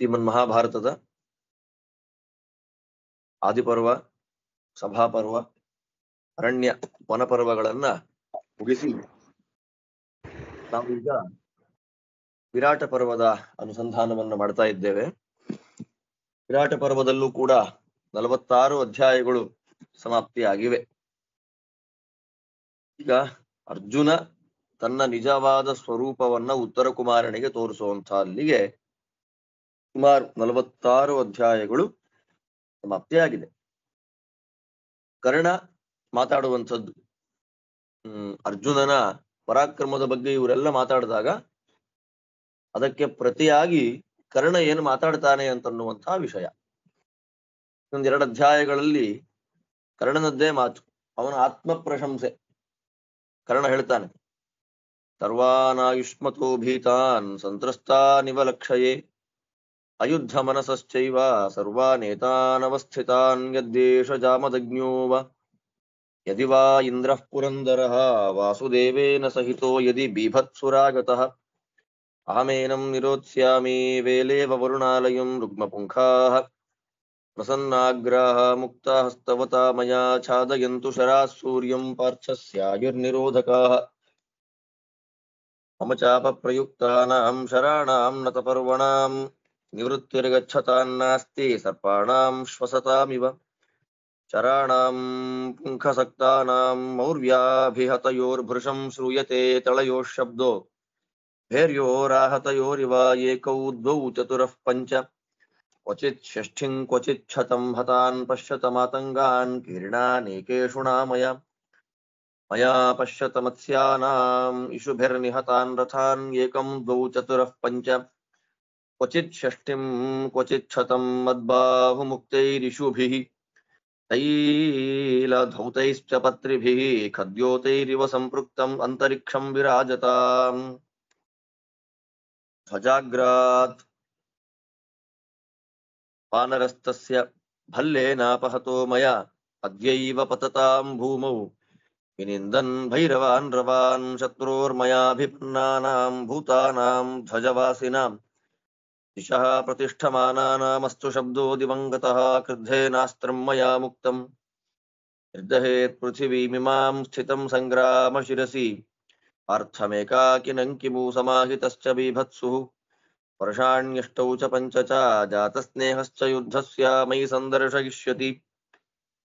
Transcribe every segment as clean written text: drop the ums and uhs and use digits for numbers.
ಶ್ರೀಮನ್ ಮಹಾಭಾರತದ ಆದಿಪರ್ವ, ಸಭಾಪರ್ವ, ಅರಣ್ಯ ವನಪರ್ವಗಳನ್ನ ಮುಗಿಸಿ ನಾವು ಈಗ ವಿರಾಟ ಪರ್ವದ ಅನುಸಂಧಾನವನ್ನು ಮಾಡ್ತಾ ಇದ್ದೇವೆ. ವಿರಾಟ ಪರ್ವದಲ್ಲೂ ಕೂಡ 46 ಅಧ್ಯಾಯಗಳು ಸಮಾಪ್ತಿಯಾಗಿವೆ. ಈಗ ಅರ್ಜುನ ತನ್ನ ನಿಜವಾದ ಸ್ವರೂಪವನ್ನ ಉತ್ತರ ಕುಮಾರನಿಗೆ ತೋರಿಸುವಂತ ಅಲ್ಲಿಗೆ ಸುಮಾರು 46 ಅಧ್ಯಾಯಗಳು ಸಮಾಪ್ತಿಯಾಗಿದೆ. ಕರ್ಣ ಮಾತಾಡುವಂಥದ್ದು ಅರ್ಜುನನ ಪರಾಕ್ರಮದ ಬಗ್ಗೆ ಇವರೆಲ್ಲ ಮಾತಾಡಿದಾಗ ಅದಕ್ಕೆ ಪ್ರತಿಯಾಗಿ ಕರ್ಣ ಏನು ಮಾತಾಡ್ತಾನೆ ಅಂತನ್ನುವಂತಹ ವಿಷಯ. ಒಂದೆರಡು ಅಧ್ಯಾಯಗಳಲ್ಲಿ ಕರ್ಣನದ್ದೇ ಮಾತು, ಅವನ ಆತ್ಮ ಪ್ರಶಂಸೆ. ಕರ್ಣ ಹೇಳ್ತಾನೆ, ಸರ್ವಾನಾಯುಷ್ಮತೋ ಭೀತಾನ್ ಸಂತ್ರಸ್ತಾನಿವ ಲಕ್ಷಯೇ ಅಯುದ್ಧ ಮನಸಶ್ಚೈವ ಸರ್ವಾನೇತಾನವಸ್ಥಿತಾನ್ ಯದ್ದೇಶ ಜಾಮದಗ್ನ್ಯೋವ ಯದಿ ವಾ ಇಂದ್ರಃ ಪುರಂದರಃ ವಾಸುದೇವೇನ ಸಹಿತೋ ಯದಿ ಬೀಭತ್ಸುರಾಗತಃ ಅಹಮೇನಂ ನಿರೋತ್ಸ್ಯಾಮಿ ವೇಲೇವ ವರುಣಾಲಯಂ ರುಗ್ಮಪುಂಖಾಃ ಪ್ರಸನ್ನಾಗ್ರಾಹ ಮುಕ್ತಹಸ್ತವತಾ ಮಯಾ ಛಾದಯಂತು ಶರಾಃ ಸೂರ್ಯಂ ಪಾರ್ಥಸ್ಯಾಯುರ್ನಿರೋಧಕಾಃ ಮಮ ಚಾಪ ಪ್ರಯುಕ್ತಾನಾಂ ಶರಾಣಾಂ ನತಪರ್ವಣಾಂ ನಿವೃತ್ತಿರ್ಗಚ್ಚತಾನ್ನಾಸ್ತಿ ಸರ್ಪಾಣಾಂ ಶ್ವಸತಾಮಿವ ಶರಾಣಾಂ ಪುಂಖಸಕ್ತಾನಾಂ ಮೌರ್ವ್ಯಾಭಿಹತಯೋರ್ಭೃಶಂ ಶ್ರೂಯತೆ ತಳಯೋಃ ಶಬ್ದೋ ಭೇರ್ಯೋರಾಹತಯೋರಿವ ಏಕೌ ದ್ವೌ ಚತುರಃ ಪಂಚ ಕ್ವಚಿತ್ ಷಷ್ಠಿಂ ಕ್ವಚಿತ್ ಶತಂ ಹತಾನ್ ಪಶ್ಯತ ಮಾತಂಗಾನ್ ಕೀರ್ಣಾನೇಕೇಷು ನಾಮಯ ಮಯಾ ಪಶ್ಯತ ಮತ್ಸ್ಯಾನಾಂ ಇಷುಭಿರ್ನಿಹತಾನ್ ರಥಾನ್ ಏಕಂ ದ್ವೌ ಚತುರಃ ಪಂಚ ಕ್ವಚಿತ್ ಷಷ್ಠಿಂ ಕ್ವಚಿತ್ ಶತಂ ಮದ್ಬಾಹುಮುಕ್ತೈರಿಷುಭಿಃ ತೈಲಧೌತೈಶ್ಚ ಪತ್ರಿಭಿಃ ಖದ್ಯೋತೈರಿವ ಸಂಪೃಕ್ತಂ ಅಂತರಿಕ್ಷಂ ವಿರಾಜತಾಂ ಧ್ವಜಾಗ್ರಾತ್ ವಾನರಸ್ತಸ್ಯ ಭಲ್ಲೇನಾಪಹತೋ ಮಯಾ ಅದ್ಯೈವ ಪತತಾಂ ಭೂಮೌ ವಿನಿಂದನ್ ಭೈರವಾನ್ ರವಾನ್ ಶತ್ರೋರ್ಮಯಾಭಿಪನ್ನಾನಾಂ ಭೂತಾನಾಂ ಧ್ವಜವಾಸಿನಾಂ ದಿಶಃ ಪ್ರತಿಷ್ಠಮಾನಾನಾಮಸ್ತು ಶಬ್ದೋ ದಿವಂಗತಃ ಕ್ರುದ್ಧೇನಾಸ್ತ್ರಂ ಮಯಾ ಮುಕ್ತಂ ನಿರ್ದಹೇತ್ ಪೃಥಿವೀಮಿಮಾಂ ಸ್ಥಿತಂ ಸಂಗ್ರಾಮ ಶಿರಸಿ ಪಾರ್ಥಮೇಕಾಕಿನಂಕಿಮೂ ಸಮಾಹಿತಶ್ಚ ಬೀಭತ್ಸುಃ ವರ್ಷಾಣ್ಯಷ್ಟೌ ಚ ಪಂಚ ಚ ಜಾತಸ್ನೇಹಶ್ಚ ಯುದ್ಧಸ್ಯ ಮಯಿ ಸಂದರ್ಶಯಿಷ್ಯತಿ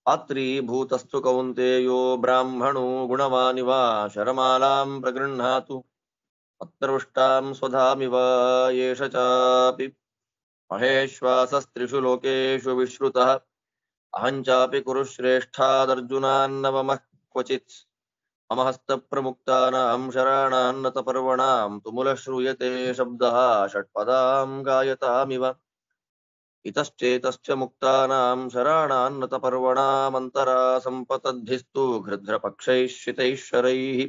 ಆತ್ರೀಭೂತಸ್ತು ಕೌಂತೇಯೋ ಬ್ರಾಹ್ಮಣೋ ಗುಣವಾನಿವ ಶರಮಾಲಾಂ ಪ್ರಗೃಹ್ಣಾತು ಅತ್ರವೃಷ್ಟಾಂ ಸ್ವಧಾಮಿವ ಯೇಷ ಚಾಪಿ ಮಹೇಶ್ವಾಸಸ್ತ್ರಿಷು ಲೋಕೇಷು ವಿಶ್ರುತಃ ಅಹಂಚಾಪಿ ಕುರುಶ್ರೇಷ್ಠಾದರ್ಜುನಾನ್ನವಮಃ ಕ್ವಚಿತ್ ಮಮ ಹಸ್ತ ಪ್ರಮುಕ್ತಾನಾಂ ಶರಾಣಾನ್ನತ ಪರ್ವಣಾಂ ತುಮುಲ ಶ್ರೂಯತೆ ಶಬ್ದಃ ಷಟ್ಪದಾಂ ಗಾಯತಾಮಿವ ಇತಶ್ಚೇತಶ್ಚ ಮುಕ್ತಾನಾಂ ಶರಾಣಾನ್ನತ ಪರ್ವಣಾಮಂತರಾ ಸಂಪತದ್ಭಿಸ್ತು ಗೃಧ್ರಪಕ್ಷೈಃ ಶಿತೈಃ ಶರೈಃ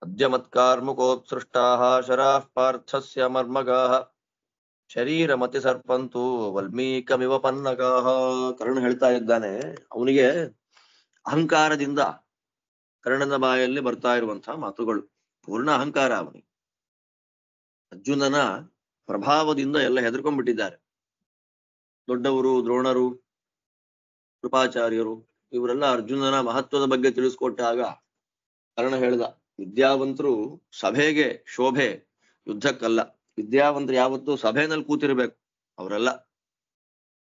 ಅದ್ಯ ಮತ್ಕಾರ್ಮುಕೋತ್ಸೃಷ್ಟಾಃ ಶರಾಃ ಪಾರ್ಥಸ್ಯ ಮರ್ಮಗಾಃ ಶರೀರಮತಿ ಸರ್ಪಂತು ವಲ್ಮೀಕಮಿವ ಪನ್ನಗಾಃ. ಕರ್ಣ ಹೇಳ್ತಾ ಇದ್ದಾನೆ, ಅವನಿಗೆ ಅಹಂಕಾರದಿಂದ ಕರ್ಣನ ಬಾಯಲ್ಲಿ ಬರ್ತಾ ಇರುವಂತಹ ಮಾತುಗಳು, ಪೂರ್ಣ ಅಹಂಕಾರ ಅವನಿಗೆ. ಅರ್ಜುನನ ಪ್ರಭಾವದಿಂದ ಎಲ್ಲ ಹೆದರ್ಕೊಂಡ್ಬಿಟ್ಟಿದ್ದಾರೆ. ದೊಡ್ಡವರು, ದ್ರೋಣರು, ಕೃಪಾಚಾರ್ಯರು ಇವರೆಲ್ಲ ಅರ್ಜುನನ ಮಹತ್ವದ ಬಗ್ಗೆ ತಿಳಿಸ್ಕೊಟ್ಟಾಗ ಕರ್ಣ ಹೇಳ್ದ, ವಿದ್ಯಾವಂತರು ಸಭೆಗೆ ಶೋಭೆ, ಯುದ್ಧಕ್ಕಲ್ಲ. ವಿದ್ಯಾವಂತರು ಯಾವತ್ತೂ ಸಭೆನಲ್ಲಿ ಕೂತಿರ್ಬೇಕು. ಅವರೆಲ್ಲ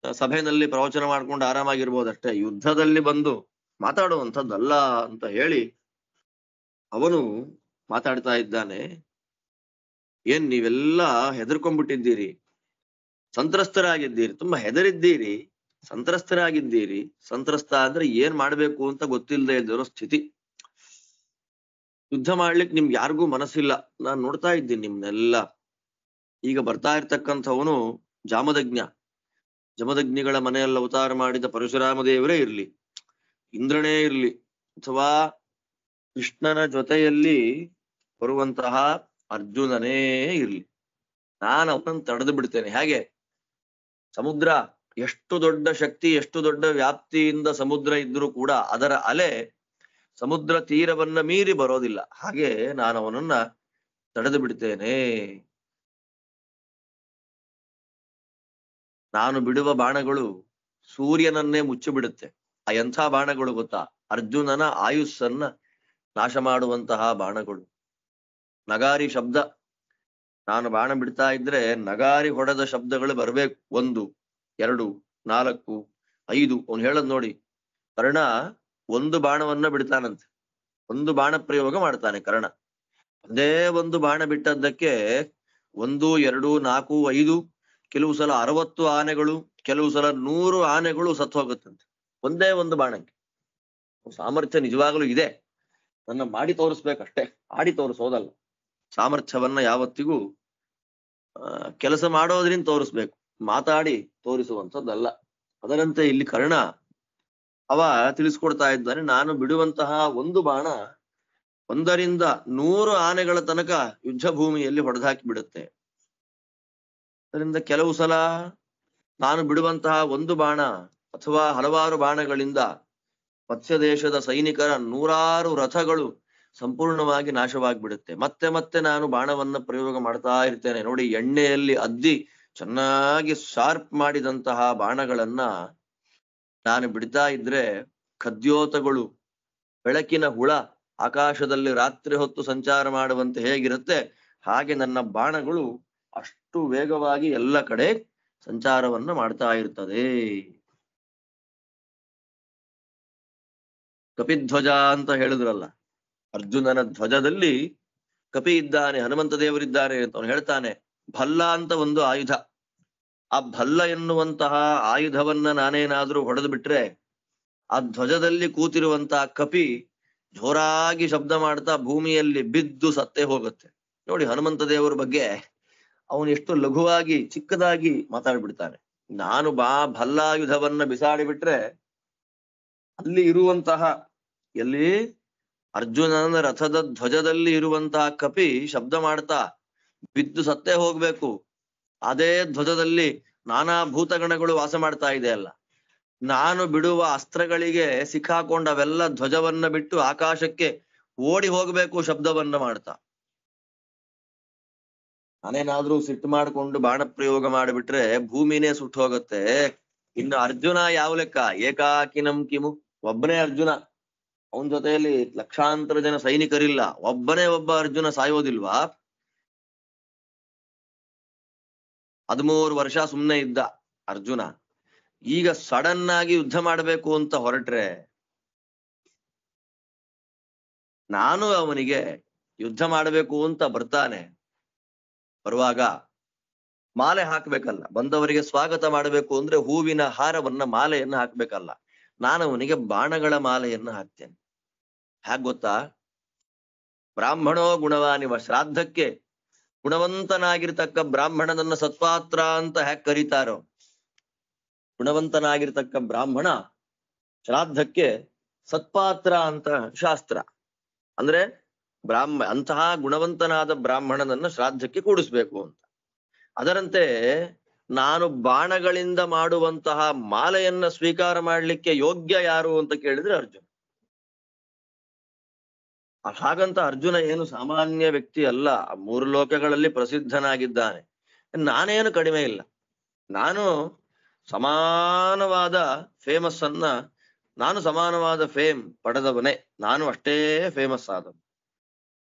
ಸಭೆಯಲ್ಲಿ ಪ್ರವಚನ ಮಾಡ್ಕೊಂಡು ಆರಾಮಾಗಿರ್ಬೋದಷ್ಟೇ, ಯುದ್ಧದಲ್ಲಿ ಬಂದು ಮಾತಾಡುವಂಥದ್ದಲ್ಲ ಅಂತ ಹೇಳಿ ಅವನು ಮಾತಾಡ್ತಾ ಇದ್ದಾನೆ. ಏನ್ ನೀವೆಲ್ಲ ಹೆದರ್ಕೊಂಡ್ಬಿಟ್ಟಿದ್ದೀರಿ, ಸಂತ್ರಸ್ತರಾಗಿದ್ದೀರಿ, ತುಂಬಾ ಹೆದರಿದ್ದೀರಿ, ಸಂತ್ರಸ್ತರಾಗಿದ್ದೀರಿ. ಸಂತ್ರಸ್ತ ಅಂದ್ರೆ ಏನ್ ಮಾಡ್ಬೇಕು ಅಂತ ಗೊತ್ತಿಲ್ಲದೆ ಇದ್ದಿರೋ ಸ್ಥಿತಿ. ಯುದ್ಧ ಮಾಡ್ಲಿಕ್ಕೆ ನಿಮ್ಗೆ ಯಾರಿಗೂ ಮನಸ್ಸಿಲ್ಲ. ನಾನ್ ನೋಡ್ತಾ ಇದ್ದೀನಿ ನಿಮ್ನೆಲ್ಲ. ಈಗ ಬರ್ತಾ ಇರ್ತಕ್ಕಂಥವನು ಜಮದಗ್ನಿಗಳ ಮನೆಯಲ್ಲಿ ಅವತಾರ ಮಾಡಿದ ಪರಶುರಾಮ ದೇವರೇ ಇರ್ಲಿ, ಇಂದ್ರನೇ ಇರ್ಲಿ, ಅಥವಾ ಕೃಷ್ಣನ ಜೊತೆಯಲ್ಲಿ ಬರುವಂತಹ ಅರ್ಜುನನೇ ಇರ್ಲಿ, ನಾನು ಅವನನ್ನು ತಡೆದು ಬಿಡ್ತೇನೆ. ಹೇಗೆ ಸಮುದ್ರ ಎಷ್ಟು ದೊಡ್ಡ ಶಕ್ತಿ, ಎಷ್ಟು ದೊಡ್ಡ ವ್ಯಾಪ್ತಿಯಿಂದ ಸಮುದ್ರ ಇದ್ರೂ ಕೂಡ ಅದರ ಅಲೆ ಸಮುದ್ರ ತೀರವನ್ನ ಮೀರಿ ಬರೋದಿಲ್ಲ. ಹಾಗೆ ನಾನು ಅವನನ್ನ ತಡೆದು ಬಿಡ್ತೇನೆ. ನಾನು ಬಿಡುವ ಬಾಣಗಳು ಸೂರ್ಯನನ್ನೇ ಮುಚ್ಚಿಬಿಡುತ್ತೆ. ಆ ಎಂಥ ಬಾಣಗಳು ಗೊತ್ತಾ? ಅರ್ಜುನನ ಆಯುಸ್ಸನ್ನ ನಾಶ ಮಾಡುವಂತಹ ಬಾಣಗಳು. ನಗಾರಿ ಶಬ್ದ, ನಾನು ಬಾಣ ಬಿಡ್ತಾ ಇದ್ರೆ ನಗಾರಿ ಹೊಡೆದ ಶಬ್ದಗಳು ಬರ್ಬೇಕು. 1, 2, 4, 5. ಅವ್ನು ಹೇಳದ್ ನೋಡಿ, ಕರ್ಣ ಒಂದು ಬಾಣವನ್ನ ಬಿಡ್ತಾನಂತೆ, ಒಂದು ಬಾಣ ಪ್ರಯೋಗ ಮಾಡ್ತಾನೆ ಕರ್ಣ. ಒಂದೇ ಒಂದು ಬಾಣ ಬಿಟ್ಟದ್ದಕ್ಕೆ 1, 2, 4, 5, ಕೆಲವು ಸಲ 60 ಆನೆಗಳು, ಕೆಲವು ಸಲ 100 ಆನೆಗಳು ಸತ್ತು ಹೋಗುತ್ತಂತೆ ಒಂದೇ ಒಂದು ಬಾಣಕ್ಕೆ. ಸಾಮರ್ಥ್ಯ ನಿಜವಾಗ್ಲೂ ಇದೆ, ನನ್ನ ಮಾಡಿ ತೋರಿಸ್ಬೇಕಷ್ಟೇ, ಆಡಿ ತೋರಿಸೋದಲ್ಲ. ಸಾಮರ್ಥ್ಯವನ್ನ ಯಾವತ್ತಿಗೂ ಕೆಲಸ ಮಾಡೋದ್ರಿಂದ ತೋರಿಸ್ಬೇಕು, ಮಾತಾಡಿ ತೋರಿಸುವಂಥದ್ದಲ್ಲ. ಅದರಂತೆ ಇಲ್ಲಿ ಕರ್ಣ ಅವ ತಿಳಿಸ್ಕೊಡ್ತಾ ಇದ್ದಾನೆ, ನಾನು ಬಿಡುವಂತಹ ಒಂದು ಬಾಣ 1ರಿಂದ 100 ಆನೆಗಳ ತನಕ ಯುದ್ಧ ಭೂಮಿಯಲ್ಲಿ ಹೊಡೆದಾಕಿ ಬಿಡುತ್ತೆ. ಅದರಿಂದ ಕೆಲವು ಸಲ ನಾನು ಬಿಡುವಂತಹ ಒಂದು ಬಾಣ ಅಥವಾ ಹಲವಾರು ಬಾಣಗಳಿಂದ ಮತ್ಸ್ಯ ದೇಶದ ಸೈನಿಕರ 100 ರಥಗಳು ಸಂಪೂರ್ಣವಾಗಿ ನಾಶವಾಗಿಬಿಡುತ್ತೆ. ಮತ್ತೆ ಮತ್ತೆ ನಾನು ಬಾಣವನ್ನ ಪ್ರಯೋಗ ಮಾಡ್ತಾ ಇರ್ತೇನೆ. ನೋಡಿ, ಎಣ್ಣೆಯಲ್ಲಿ ಅದ್ದಿ ಚೆನ್ನಾಗಿ ಶಾರ್ಪ್ ಮಾಡಿದಂತಹ ಬಾಣಗಳನ್ನ ನಾನು ಬಿಡ್ತಾ ಇದ್ರೆ ಖದ್ಯೋತಗಳು, ಬೆಳಕಿನ ಹುಳ ಆಕಾಶದಲ್ಲಿ ರಾತ್ರಿ ಹೊತ್ತು ಸಂಚಾರ ಮಾಡುವಂತೆ ಹೇಗಿರುತ್ತೆ ಹಾಗೆ ನನ್ನ ಬಾಣಗಳು ಅಷ್ಟು ವೇಗವಾಗಿ ಎಲ್ಲ ಕಡೆ ಸಂಚಾರವನ್ನ ಮಾಡ್ತಾ ಇರ್ತದೆ. ಕಪಿಧ್ವಜ ಅಂತ ಹೇಳಿದ್ರಲ್ಲ, ಅರ್ಜುನನ ಧ್ವಜದಲ್ಲಿ ಕಪಿ ಇದ್ದಾನೆ, ಹನುಮಂತ ದೇವರಿದ್ದಾರೆ ಅಂತ ಅವನು ಹೇಳ್ತಾನೆ. ಭಲ್ಲ ಅಂತ ಒಂದು ಆಯುಧ, ಆ ಭಲ್ಲ ಎನ್ನುವಂತಹ ಆಯುಧವನ್ನ ನಾನೇನಾದ್ರೂ ಹೊಡೆದು ಬಿಟ್ರೆ ಆ ಧ್ವಜದಲ್ಲಿ ಕೂತಿರುವಂತಹ ಕಪಿ ಜೋರಾಗಿ ಶಬ್ದ ಮಾಡ್ತಾ ಭೂಮಿಯಲ್ಲಿ ಬಿದ್ದು ಸತ್ತೇ ಹೋಗುತ್ತೆ. ನೋಡಿ, ಹನುಮಂತ ದೇವರ ಬಗ್ಗೆ ಅವನು ಎಷ್ಟು ಲಘುವಾಗಿ ಚಿಕ್ಕದಾಗಿ ಮಾತಾಡ್ಬಿಡ್ತಾನೆ. ನಾನು ಭಲ್ಲಾಯುಧವನ್ನ ಬಿಸಾಡಿ ಬಿಟ್ರೆ ಅಲ್ಲಿ ಇರುವಂತಹ, ಎಲ್ಲಿ ಅರ್ಜುನನ ರಥದ ಧ್ವಜದಲ್ಲಿ ಇರುವಂತಹ ಕಪಿ ಶಬ್ದ ಮಾಡ್ತಾ ಬಿದ್ದು ಸತ್ತೇ ಹೋಗ್ಬೇಕು. ಅದೇ ಧ್ವಜದಲ್ಲಿ ನಾನಾ ಭೂತಗಣಗಳು ವಾಸ ಮಾಡ್ತಾ ಇದೆ ಅಲ್ಲ. ನಾನು ಬಿಡುವ ಅಸ್ತ್ರಗಳಿಗೆ ಸಿಕ್ಕಾಕೊಂಡ ಅವೆಲ್ಲ ಧ್ವಜವನ್ನ ಬಿಟ್ಟು ಆಕಾಶಕ್ಕೆ ಓಡಿ ಹೋಗ್ಬೇಕು ಶಬ್ದವನ್ನ ಮಾಡ್ತಾ. ನಾನೇನಾದ್ರೂ ಸಿಟ್ಟು ಮಾಡಿಕೊಂಡು ಬಾಣ ಪ್ರಯೋಗ ಮಾಡಿಬಿಟ್ರೆ ಭೂಮಿನೇ ಸುಟ್ಟು ಹೋಗುತ್ತೆ. ಇನ್ನು ಅರ್ಜುನ ಯಾವ ಲೆಕ್ಕ? ಏಕಾಕಿನಂ ಕಿಮು, ಒಬ್ಬನೇ ಅರ್ಜುನ, ಅವನ ಜೊತೆಯಲ್ಲಿ ಲಕ್ಷಾಂತರ ಜನ ಸೈನಿಕರಿಲ್ಲ, ಒಬ್ಬನೇ ಒಬ್ಬ ಅರ್ಜುನ ಸಾಯೋದಿಲ್ವಾ? 13 ವರ್ಷ ಸುಮ್ಮನೆ ಇದ್ದ ಅರ್ಜುನ, ಈಗ ಸಡನ್ ಆಗಿ ಯುದ್ಧ ಮಾಡಬೇಕು ಅಂತ ಹೊರಟ್ರೆ ನಾನು ಅವನಿಗೆ ಯುದ್ಧ ಮಾಡಬೇಕು ಅಂತ ಬರ್ತಾನೆ, ಬರುವಾಗ ಮಾಲೆ ಹಾಕ್ಬೇಕಲ್ಲ, ಬಂದವರಿಗೆ ಸ್ವಾಗತ ಮಾಡಬೇಕು ಅಂದ್ರೆ ಹೂವಿನ ಹಾರವನ್ನ ಮಾಲೆಯನ್ನ ಹಾಕ್ಬೇಕಲ್ಲ, ನಾನು ಅವನಿಗೆ ಬಾಣಗಳ ಮಾಲೆಯನ್ನ ಹಾಕ್ತೇನೆ. ಹ್ಯಾಗ್ ಗೊತ್ತಾ? ಬ್ರಾಹ್ಮಣೋ ಗುಣವಾನಿವ, ಶ್ರಾದ್ದಕ್ಕೆ ಗುಣವಂತನಾಗಿರ್ತಕ್ಕ ಬ್ರಾಹ್ಮಣನನ್ನ ಸತ್ಪಾತ್ರ ಅಂತ ಹ್ಯಾಕ್ ಕರೀತಾರೋ, ಗುಣವಂತನಾಗಿರ್ತಕ್ಕ ಬ್ರಾಹ್ಮಣ ಶ್ರಾದ್ದಕ್ಕೆ ಸತ್ಪಾತ್ರ ಅಂತ ಶಾಸ್ತ್ರ. ಅಂದ್ರೆ ಅಂತಹ ಗುಣವಂತನಾದ ಬ್ರಾಹ್ಮಣನನ್ನ ಶ್ರಾದ್ದಕ್ಕೆ ಕೂಡಿಸ್ಬೇಕು ಅಂತ. ಅದರಂತೆ ನಾನು ಬಾಣಗಳಿಂದ ಮಾಡುವಂತಹ ಮಾಲೆಯನ್ನ ಸ್ವೀಕಾರ ಮಾಡ್ಲಿಕ್ಕೆ ಯೋಗ್ಯ ಯಾರು ಅಂತ ಕೇಳಿದ್ರೆ ಅರ್ಜುನ. ಹಾಗಂತ ಅರ್ಜುನ ಏನು ಸಾಮಾನ್ಯ ವ್ಯಕ್ತಿ ಅಲ್ಲ, 3 ಲೋಕಗಳಲ್ಲಿ ಪ್ರಸಿದ್ಧನಾಗಿದ್ದಾನೆ. ನಾನೇನು ಕಡಿಮೆ ಇಲ್ಲ, ನಾನು ಸಮಾನವಾದ ಸಮಾನವಾದ ಫೇಮ್ ಪಡೆದವನೇ, ನಾನು ಅಷ್ಟೇ ಫೇಮಸ್ ಆದವ.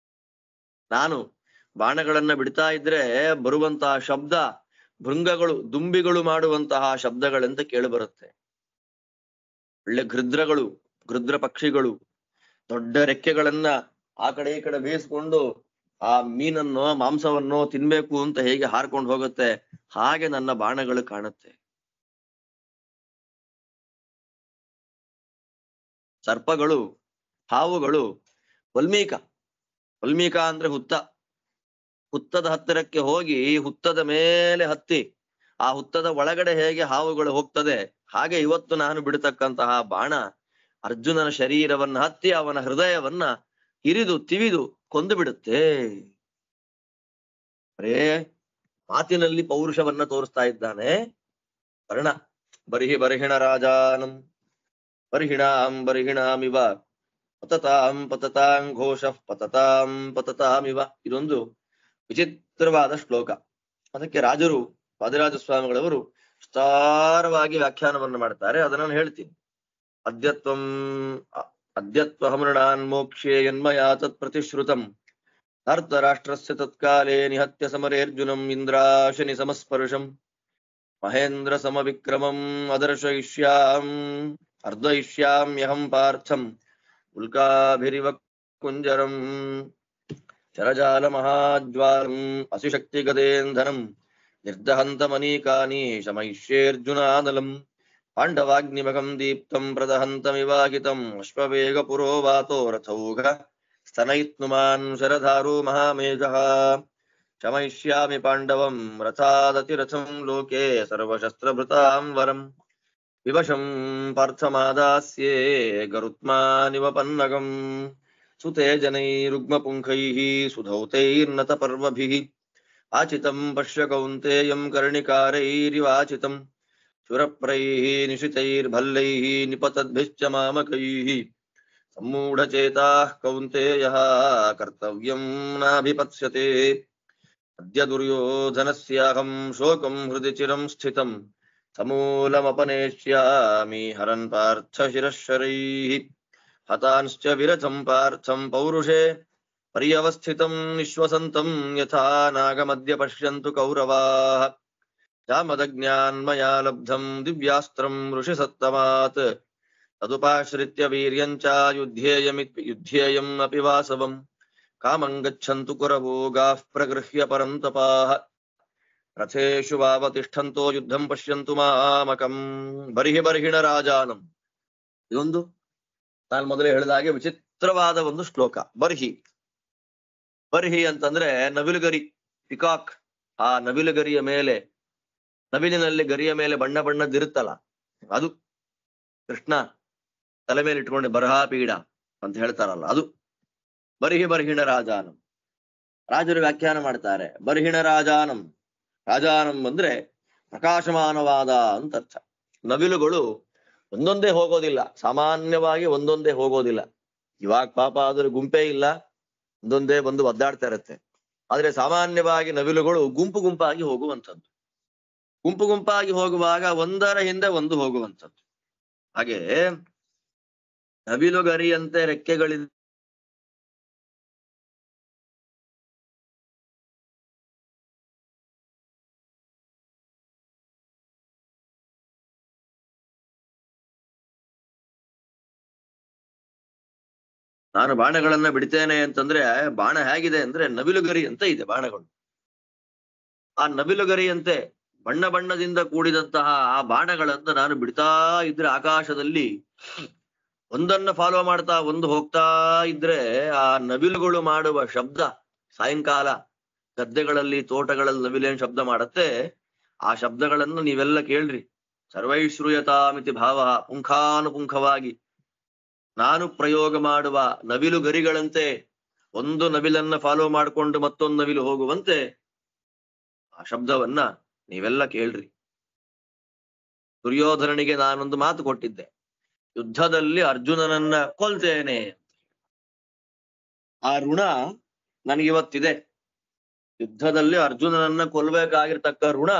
ನಾನು ಬಾಣಗಳನ್ನ ಬಿಡ್ತಾ ಇದ್ರೆ ಬರುವಂತಹ ಶಬ್ದ ಭೃಂಗಗಳು, ದುಂಬಿಗಳು ಮಾಡುವಂತಹ ಶಬ್ದಗಳೆಂತ ಕೇಳಿ ಬರುತ್ತೆ. ಒಳ್ಳೆ ಗೃದ್ರ ಪಕ್ಷಿಗಳು ದೊಡ್ಡ ರೆಕ್ಕೆಗಳನ್ನ ಆ ಕಡೆ ಈ ಕಡೆ ಬೇಯಿಸ್ಕೊಂಡು ಆ ಮೀನನ್ನೋ ಮಾಂಸವನ್ನೋ ತಿನ್ಬೇಕು ಅಂತ ಹೇಗೆ ಹಾರ್ಕೊಂಡು ಹೋಗುತ್ತೆ, ಹಾಗೆ ನನ್ನ ಬಾಣಗಳು ಕಾಣುತ್ತೆ. ಸರ್ಪಗಳು, ಹಾವುಗಳು, ವಲ್ಮೀಕ ಅಂದ್ರೆ ಹುತ್ತದ ಹತ್ತಿರಕ್ಕೆ ಹೋಗಿ ಹುತ್ತದ ಮೇಲೆ ಹತ್ತಿ ಆ ಹುತ್ತದ ಒಳಗಡೆ ಹೇಗೆ ಹಾವುಗಳು ಹೋಗ್ತದೆ, ಹಾಗೆ ಇವತ್ತು ನಾನು ಬಿಡತಕ್ಕಂತಹ ಬಾಣ ಅರ್ಜುನನ ಶರೀರವನ್ನ ಹತ್ತಿ ಅವನ ಹೃದಯವನ್ನ ಹಿರಿದು ತಿವಿದು ಕೊಂದು ಬಿಡುತ್ತೆ. ಅರೇ, ಮಾತಿನಲ್ಲಿ ಪೌರುಷವನ್ನ ತೋರಿಸ್ತಾ ಇದ್ದಾನೆ ಕರ್ಣ. ಬರ್ಹಿಣ ರಾಜಾನಂ ಬರ್ಹಿಣಾಮಿವ ಪತತಾಂ ಘೋಷಃ ಪತತಾಮಿವ. ಇದೊಂದು ವಿಚಿತ್ರವಾದ ಶ್ಲೋಕ. ಅದಕ್ಕೆ ರಾಜರು ವಾದಿರಾಜ ಸ್ವಾಮಿಗಳವರು ವಿಸ್ತಾರವಾಗಿ ವ್ಯಾಖ್ಯಾನವನ್ನು ಮಾಡ್ತಾರೆ. ಅದನ್ನ ನಾನು ಹೇಳ್ತೀನಿ. ಅದ್ಯತ್ವಂ ಅದ್ಯತ್ವಹಮೃಣಾನ್ ಮೋಕ್ಷೇ ಯನ್ಮಯಾ ತತ್ ಪ್ರತಿಶ್ರುತಂ ಧರ್ತರಾಷ್ಟ್ರಸ್ಯ ತತ್ಕಾಲೇ ನಿಹತ್ಯ ಸಮರೇರ್ಜುನಂ ಇಂದ್ರಾಶನಿ ಸಮಸ್ಪರ್ಶಂ ಮಹೇಂದ್ರ ಸಮವಿಕ್ರಮಂ ಅರ್ಧಯಿಷ್ಯಾಮ್ಯಹಂ ಪಾರ್ಥಂ ಉಲ್ಕಾಭಿರಿವ ಕುಂಜರಂ ಚರಜಾಲ ಮಹಾಜ್ವಾಲಂ ಅಸಿಶಕ್ತಿ ಗದೇಂಧನಂ ನಿರ್ದಹಂತಮನೀಕಾನಿ ಶಮಯಿಷ್ಯೇರ್ಜುನಾನಲಂ ಪಾಂಡವಾಗ್ನಿಮಗಂ ದೀಪ್ತಂ ಪ್ರದಹಂತಮಿವಾಗಿತಂ ಅಶ್ವವೇಗ ಪುರೋವಾತೋ ರಥೌಘ ಸ್ತನಯಿತ್ನುಮಾನ್ ಶರಧಾರೋ ಮಹಾಮೇಘಃ ಶಮಯಿಷ್ಯಾಮಿ ಪಾಂಡವಂ ರಥಾದತಿರಥಂ ಲೋಕೆ ಸರ್ವಶಸ್ತ್ರಭೃತಾಂ ವರಂ ವಿವಶಂ ಪಾರ್ಥಮಾದಾಸ್ಯೇ ಗರುತ್ಮಾನಿವ ಪನ್ನಗಂ ಸುತೆ ಜನೈರುಗ್ಮಪುಂಖೈಃ ಸುಧೌತೈರ್ನತ ಪರ್ವಭಿಃ ಆಚಿತಂ ಪಶ್ಯ ಕೌಂತೇಯಂ ಕರ್ಣಿಕಾರೈರಿವಾಚಿತಂ ಶುರಪ್ರೈಃ ನಿಶಿತೈರ್ಭಲ್ಲೈಃ ನಿಪತದ್ಭಿಶ್ಚ ಮಾಮಕೈಃ ಸಮ್ಮೂಢಚೇತಾಃ ಕೌಂತೇಯಃ ಕರ್ತವ್ಯಂ ನಾಭಿಪತ್ಸ್ಯತೆ ಅದ್ಯ ದುರ್ಯೋಧನಸ್ಯಾಹಂ ಶೋಕಂ ಹೃದಿ ಚಿರಂ ಸ್ಥಿತಂ ಸಮೂಲಮಪನೇಷ್ಯಾಮಿ ಹರನ್ ಪಾರ್ಥ ಶಿರಃಶರೈಃ ಹತಾಂಶ್ಚ ವಿರಥಂ ಪಾರ್ಥಂ ಪೌರುಷೇ ಪರ್ಯವಸ್ಥಿತಂ ನಿಶ್ವಸಂತಂ ಯಥಾ ನಾಗಮದ್ಯ ಪಶ್ಯಂತು ಕೌರವಾಃ ಜಾಮದಜ್ಞಾನ್ ಮಯಾ ಲಬ್ಧಂ ದಿವ್ಯಾಸ್ತ್ರಂ ಋಷಿಸತ್ತಮಾತ್ ತದುಪಾಶ್ರಿತ್ಯ ವೀರ್ಯಂಚ ಯುಧ್ಯೇಯಂ ಅಪಿ ವಾಸವಂ ಕಾಮಂ ಗಚ್ಚಂತು ಕುರವೋಗಾಃ ಪ್ರಗೃಹ್ಯ ಪರಂತಪಾಃ ರಥೇಷು ವಾವತಿಷ್ಠಂತೋ ಯುದ್ಧಂ ಪಶ್ಯಂತು ಮಾಮಕಂ ಬರ್ಹಿಣ ರಾಜಾನಂ. ಇದೊಂದು ನಾನು ಮೊದಲೇ ಹೇಳಿದ ಹಾಗೆ ವಿಚಿತ್ರವಾದ ಒಂದು ಶ್ಲೋಕ. ಬರ್ಹಿ ಅಂತಂದ್ರೆ ನವಿಲುಗರಿ, ಪಿಕಾಕ್. ಆ ನವಿಲುಗರಿಯ ಮೇಲೆ, ನವಿಲಿನಲ್ಲಿ ಗರಿಯ ಮೇಲೆ ಬಣ್ಣ ಬಣ್ಣದ್ದಿರುತ್ತಲ್ಲ, ಅದು ಕೃಷ್ಣ ತಲೆ ಮೇಲೆ ಇಟ್ಕೊಂಡು ಬರಹಾಪೀಡ ಅಂತ ಹೇಳ್ತಾರಲ್ಲ, ಅದು ಬರ್ಹಿಣ ರಾಜಾನಂ. ರಾಜರು ವ್ಯಾಖ್ಯಾನ ಮಾಡ್ತಾರೆ. ಬರ್ಹಿಣ ರಾಜಾನಂ ಅಂದ್ರೆ ಪ್ರಕಾಶಮಾನವಾದ ಅಂತ ಅರ್ಥ. ನವಿಲುಗಳು ಒಂದೊಂದೇ ಹೋಗೋದಿಲ್ಲ, ಸಾಮಾನ್ಯವಾಗಿ ಒಂದೊಂದೇ ಹೋಗೋದಿಲ್ಲ. ಇವಾಗ ಪಾಪ ಅದ್ರ ಗುಂಪೇ ಇಲ್ಲ, ಒಂದೊಂದೇ ಬಂದು ಒದ್ದಾಡ್ತಾ ಇರತ್ತೆ. ಆದ್ರೆ ಸಾಮಾನ್ಯವಾಗಿ ನವಿಲುಗಳು ಗುಂಪು ಗುಂಪಾಗಿ ಹೋಗುವಂಥದ್ದು. ಗುಂಪು ಗುಂಪಾಗಿ ಹೋಗುವಾಗ ಒಂದರ ಹಿಂದೆ ಒಂದು ಹೋಗುವಂಥದ್ದು. ಹಾಗೆ ನವಿಲುಗರಿಯಂತೆ ರೆಕ್ಕೆಗಳಿಂದ ನಾನು ಬಾಣಗಳನ್ನ ಬಿಡ್ತೇನೆ ಅಂತಂದ್ರೆ, ಬಾಣ ಹೇಗಿದೆ ಅಂದ್ರೆ ನವಿಲುಗರಿ ಅಂತ ಇದೆ ಬಾಣಗಳು. ಆ ನವಿಲುಗರಿಯಂತೆ ಬಣ್ಣ ಬಣ್ಣದಿಂದ ಕೂಡಿದಂತಹ ಆ ಬಾಣಗಳನ್ನ ನಾನು ಬಿಡ್ತಾ ಇದ್ರೆ ಆಕಾಶದಲ್ಲಿ ಒಂದನ್ನ ಫಾಲೋ ಮಾಡ್ತಾ ಒಂದು ಹೋಗ್ತಾ ಇದ್ರೆ ಆ ನವಿಲುಗಳು ಮಾಡುವ ಶಬ್ದ, ಸಾಯಂಕಾಲ ಗದ್ದೆಗಳಲ್ಲಿ ತೋಟಗಳಲ್ಲಿ ನವಿಲೇನ್ ಶಬ್ದ ಮಾಡತ್ತೆ, ಆ ಶಬ್ದಗಳನ್ನು ನೀವೆಲ್ಲ ಕೇಳ್ರಿ. ಸರ್ವೈಶ್ರೂಯತಾಮಿತಿ ಭಾವ, ಪುಂಖಾನುಪುಂಖವಾಗಿ ನಾನು ಪ್ರಯೋಗ ಮಾಡುವ ನವಿಲು ಗರಿಗಳಂತೆ ಒಂದು ನವಿಲನ್ನ ಫಾಲೋ ಮಾಡಿಕೊಂಡು ಮತ್ತೊಂದು ನವಿಲು ಹೋಗುವಂತೆ ಆ ಶಬ್ದವನ್ನ ನೀವೆಲ್ಲ ಕೇಳ್ರಿ. ದುರ್ಯೋಧನನಿಗೆ ನಾನೊಂದು ಮಾತು ಕೊಟ್ಟಿದ್ದೆ, ಯುದ್ಧದಲ್ಲಿ ಅರ್ಜುನನನ್ನ ಕೊಲ್ತೇನೆ. ಆ ಋಣ ನನಗಿವತ್ತಿದೆ. ಯುದ್ಧದಲ್ಲಿ ಅರ್ಜುನನನ್ನ ಕೊಲ್ಬೇಕಾಗಿರ್ತಕ್ಕ ಋಣ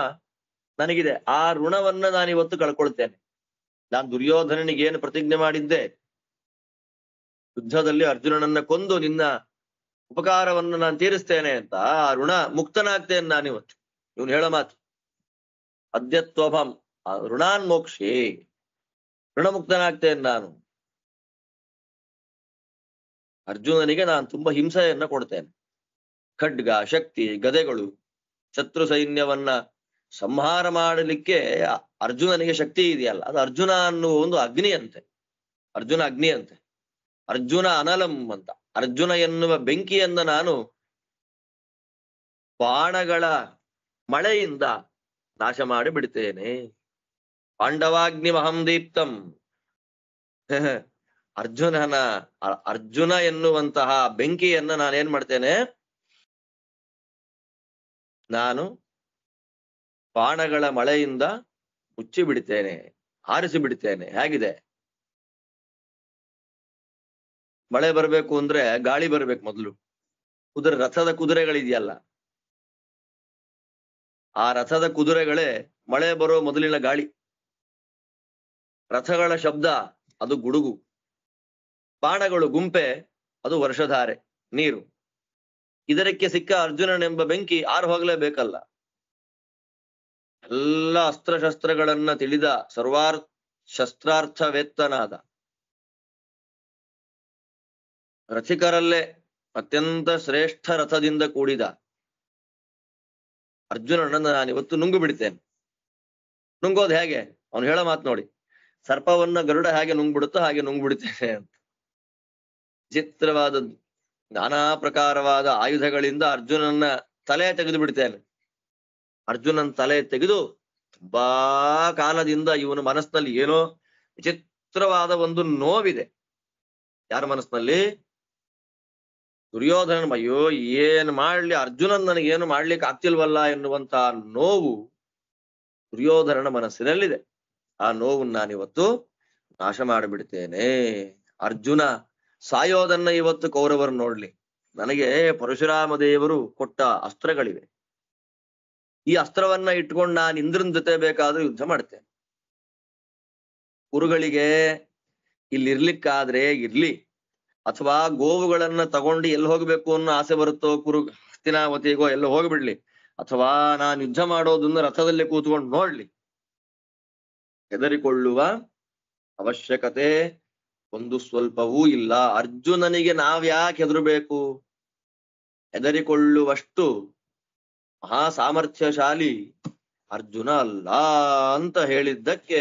ನನಗಿದೆ. ಆ ಋಣವನ್ನ ನಾನಿವತ್ತು ಕಳ್ಕೊಳ್ತೇನೆ. ನಾನು ದುರ್ಯೋಧನನಿಗೆ ಏನು ಪ್ರತಿಜ್ಞೆ ಮಾಡಿದ್ದೆ, ಯುದ್ಧದಲ್ಲಿ ಅರ್ಜುನನನ್ನ ಕೊಂದು ನಿನ್ನ ಉಪಕಾರವನ್ನು ನಾನು ತೀರಿಸ್ತೇನೆ ಅಂತ, ಆ ಋಣ ಮುಕ್ತನಾಗ್ತೇನೆ ನಾನಿವತ್ತು. ಇವನು ಹೇಳೋ ಮಾತು ಅದ್ಯತ್ವಭಂ ಋಣಾನ್ ಮೋಕ್ಷೇ, ಋಣಮುಕ್ತನಾಗ್ತೇನೆ ನಾನು. ಅರ್ಜುನನಿಗೆ ನಾನು ತುಂಬಾ ಹಿಂಸೆಯನ್ನ ಕೊಡ್ತೇನೆ. ಖಡ್ಗ, ಶಕ್ತಿ, ಗದೆಗಳು, ಶತ್ರು ಸೈನ್ಯವನ್ನ ಸಂಹಾರ ಮಾಡಲಿಕ್ಕೆ ಅರ್ಜುನನಿಗೆ ಶಕ್ತಿ ಇದೆಯಲ್ಲ, ಅದು ಅರ್ಜುನ ಅನ್ನುವ ಒಂದು ಅಗ್ನಿ ಅಂತೆ. ಅರ್ಜುನ ಅಗ್ನಿ ಅಂತೆ. ಅರ್ಜುನ ಅನಲಂ ಅಂತ. ಅರ್ಜುನ ಎನ್ನುವ ಬೆಂಕಿಯನ್ನ ನಾನು ಬಾಣಗಳ ಮಳೆಯಿಂದ ನಾಶ ಮಾಡಿ ಬಿಡ್ತೇನೆ. ಪಾಂಡವಾಗ್ನಿ ಮಹಂ ದೀಪ್ತಂ. ಅರ್ಜುನ ಎನ್ನುವಂತಹ ಬೆಂಕಿಯನ್ನ ನಾನೇನ್ ಮಾಡ್ತೇನೆ, ನಾನು ಬಾಣಗಳ ಮಳೆಯಿಂದ ಮುಚ್ಚಿ ಬಿಡ್ತೇನೆ, ಹಾರಿಸಿ ಬಿಡ್ತೇನೆ. ಹೇಗಿದೆ? ಮಳೆ ಬರ್ಬೇಕು ಅಂದ್ರೆ ಗಾಳಿ ಬರ್ಬೇಕು ಮೊದಲು. ರಥದ ಕುದುರೆಗಳಿದೆಯಲ್ಲ, ಆ ರಥದ ಕುದುರೆಗಳೇ ಮಳೆ ಬರೋ ಮೊದಲಿನ ಗಾಳಿ, ರಥಗಳ ಶಬ್ದ ಅದು ಗುಡುಗು, ಬಾಣಗಳು ಗುಂಪೆ ಅದು ವರ್ಷಧಾರೆ ನೀರು. ಇದಕ್ಕೆ ಸಿಕ್ಕ ಅರ್ಜುನನೆಂಬ ಬೆಂಕಿ ಆರು ಹೋಗಲೇಬೇಕಲ್ಲ. ಎಲ್ಲ ಅಸ್ತ್ರಶಸ್ತ್ರಗಳನ್ನ ತಿಳಿದ ಶಸ್ತ್ರಾರ್ಥವೇತ್ತನಾದ ರಥಿಕರಲ್ಲೇ ಅತ್ಯಂತ ಶ್ರೇಷ್ಠ ರಥದಿಂದ ಕೂಡಿದ ಅರ್ಜುನನನ್ನ ನಾನಿವತ್ತು ನುಂಗು ಬಿಡ್ತೇನೆ. ನುಂಗೋದು ಹೇಗೆ? ಅವನು ಹೇಳೋ ಮಾತು ನೋಡಿ, ಸರ್ಪವನ್ನ ಗರುಡ ಹೇಗೆ ನುಂಗ್ಬಿಡುತ್ತೋ ಹಾಗೆ ನುಂಗ್ಬಿಡ್ತೇನೆ ಅಂತ. ಚಿತ್ರವಾದದ್ದು, ನಾನಾ ಪ್ರಕಾರವಾದ ಆಯುಧಗಳಿಂದ ಅರ್ಜುನನ ತಲೆ ತೆಗೆದು ಬಿಡ್ತೇನೆ. ಅರ್ಜುನನ್ ತಲೆ ತೆಗೆದು ತುಂಬಾ ಕಾಲದಿಂದ ಇವನ ಮನಸ್ಸಿನಲ್ಲಿ ಏನೋ ವಿಚಿತ್ರವಾದ ಒಂದು ನೋವಿದೆ. ಯಾರ ಮನಸ್ಸಿನಲ್ಲಿ? ದುರ್ಯೋಧನ. ಅಯ್ಯೋ ಏನ್ ಮಾಡ್ಲಿ, ಅರ್ಜುನನ್ ನನಗೇನು ಮಾಡ್ಲಿಕ್ಕೆ ಆಗ್ತಿಲ್ವಲ್ಲ ಎನ್ನುವಂತ ನೋವು ದುರ್ಯೋಧನನ ಮನಸ್ಸಿನಲ್ಲಿದೆ. ಆ ನೋವನ್ನು ನಾನಿವತ್ತು ನಾಶ ಮಾಡಿಬಿಡ್ತೇನೆ. ಅರ್ಜುನ ಸಾಯೋದನ್ನ ಇವತ್ತು ಕೌರವರು ನೋಡ್ಲಿ. ನನಗೆ ಪರಶುರಾಮ ದೇವರು ಕೊಟ್ಟ ಅಸ್ತ್ರಗಳಿವೆ. ಈ ಅಸ್ತ್ರವನ್ನ ಇಟ್ಕೊಂಡು ನಾನು ಇಂದ್ರನ ಜೊತೆ ಬೇಕಾದ್ರೂ ಯುದ್ಧ ಮಾಡ್ತೇನೆ. ಕುರುಗಳಿಗೆ ಇಲ್ಲಿರ್ಲಿಕ್ಕಾದ್ರೆ ಇರ್ಲಿ, ಅಥವಾ ಗೋವುಗಳನ್ನ ತಗೊಂಡು ಎಲ್ಲಿ ಹೋಗ್ಬೇಕು ಅನ್ನೋ ಆಸೆ ಬರುತ್ತೋ ಕುರು ಹಸ್ತಿನಾವತಿಗೋ ಎಲ್ಲ ಹೋಗ್ಬಿಡ್ಲಿ, ಅಥವಾ ನಾನು ಯುದ್ಧ ಮಾಡೋದನ್ನ ರಥದಲ್ಲಿ ಕೂತ್ಕೊಂಡು ನೋಡ್ಲಿ. ಹೆದರಿಕೊಳ್ಳುವ ಅವಶ್ಯಕತೆ ಒಂದು ಸ್ವಲ್ಪವೂ ಇಲ್ಲ. ಅರ್ಜುನನಿಗೆ ನಾವ್ಯಾಕೆ ಹೆದರಬೇಕು? ಹೆದರಿಕೊಳ್ಳುವಷ್ಟು ಮಹಾ ಸಾಮರ್ಥ್ಯಶಾಲಿ ಅರ್ಜುನ ಅಲ್ಲ ಅಂತ ಹೇಳಿದ್ದಕ್ಕೆ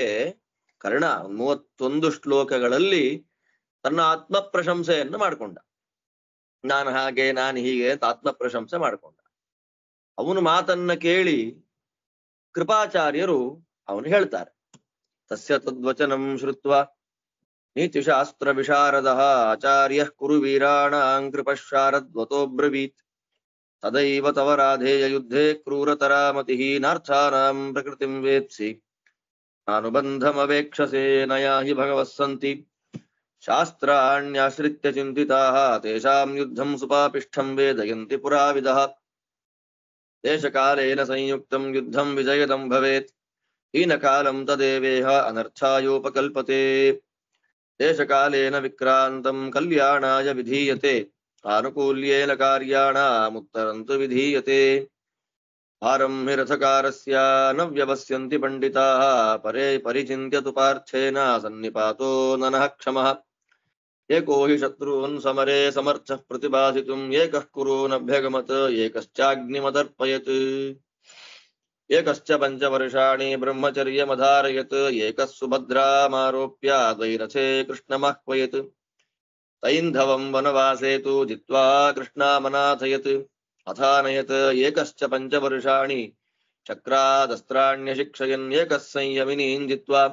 ಕರ್ಣ 31 ಶ್ಲೋಕಗಳಲ್ಲಿ ತನ್ನ ಆತ್ಮ ಪ್ರಶಂಸೆಯನ್ನು ಮಾಡಿಕೊಂಡ. ನಾನು ಹಾಗೆ, ನಾನು ಹೀಗೆ ಅಂತ ಆತ್ಮ ಪ್ರಶಂಸೆ ಮಾಡಿಕೊಂಡ. ಅವನು ಮಾತನ್ನ ಕೇಳಿ ಕೃಪಾಚಾರ್ಯರು ಅವನು ಹೇಳ್ತಾರೆ, ತಸ್ಯ ತದ್ವಚನಂ ಶ್ರುತ್ವ ನೀತಿಶಾಸ್ತ್ರ ವಿಶಾರದ ಆಚಾರ್ಯ ಕುರು ವೀರಾಣಾಂ ಕೃಪಶಾರದ್ವತೋಬ್ರವೀತ್ ತದೈವ ತವ ರಾಧೇಯ ಯುದ್ಧೇ ಕ್ರೂರತರಾಮತಿ ನಾರ್ಥಾನಾಂ ಪ್ರಕೃತಿಂ ವೇತ್ಸಿ ಅನುಬಂಧಮವೇಕ್ಷಸೇ ನಯಾ ಹಿ ಭಗವಸ್ಸಂತಿ ಶಾಸ್ತ್ರಾಣ್ಯಾಶ್ರಿತ್ಯ ಚಿಂತಿತಾಃ ತೇಷಾಂ ಯುದ್ಧಂ ಸುಪಾಪಿಷ್ಠಂ ವೇದಯಂತಿ ಪುರಾವಿದಃ ದೇಶಕಾಲೇನ ಸಂಯುಕ್ತಂ ಯುದ್ಧಂ ವಿಜಯದಂ ಭವೇತ್ ಹೀನಕಾಲಂ ತದೇವೇಹ ಅನರ್ಥಾಯೋಪಕಲ್ಪತೆ ದೇಶಕಾಲೇನ ವಿಕ್ರಾಂತಂ ಕಲ್ಯಾಣಾಯ ವಿಧೀಯತೆ ಆನುಕೂಲ್ಯೇನ ಕಾರ್ಯಾಣಾಮುತ್ತರಂತು ವಿಧೀಯತೆ ಭಾರಂ ಹಿ ರಥಕಾರಸ್ಯ ನ ವ್ಯವಸ್ಯಂತಿ ಪಂಡಿತಾಃ ಪರೇ ಪರಿಚಿಂತ್ಯತು ಪಾರ್ಥೇನ ಸನ್ನಿಪಾತೋ ನನಃ ಕ್ಷಮಃ ಏಕೋ ಹಿ ಶತ್ರುನ್ ಸಮರೇ ಸಮರ್ಥಃ ಪ್ರತಿಭಾಸಿತುಂ ಏಕಃ ಕುರುನಭ್ಯಗಮತ್ ಏಕಶ್ಚಾಗ್ನಿಮದರ್ಪಯತ್ ಏಕಶ್ಚ ಪಂಚವರ್ಷಾಣಿ ಬ್ರಹ್ಮಚರ್ಯಮಧಾರಯತ್ ಏಕಃ ಸುಭದ್ರಾಮಾರೋಪ್ಯ ದ್ವೈರಥೇ ಕೃಷ್ಣಮಾಹ್ವಯತ್ ಸೈಂಧವಂ ವನವಾಸೇತು ಜಿತ್ವಾ ಕೃಷ್ಣಾಮನಾಥಯತ್ ಅಥಾನಯತ್ ಏಕಶ್ಚ ಪಂಚವರ್ಷಾಣಿ ಚಕ್ರಾದಸ್ತ್ರಾಣ್ಯಶಿಕ್ಷಯನ್ ಏಕಃ ಸಂಯಮಿನೀನ್ ಜಿತ್ವಾ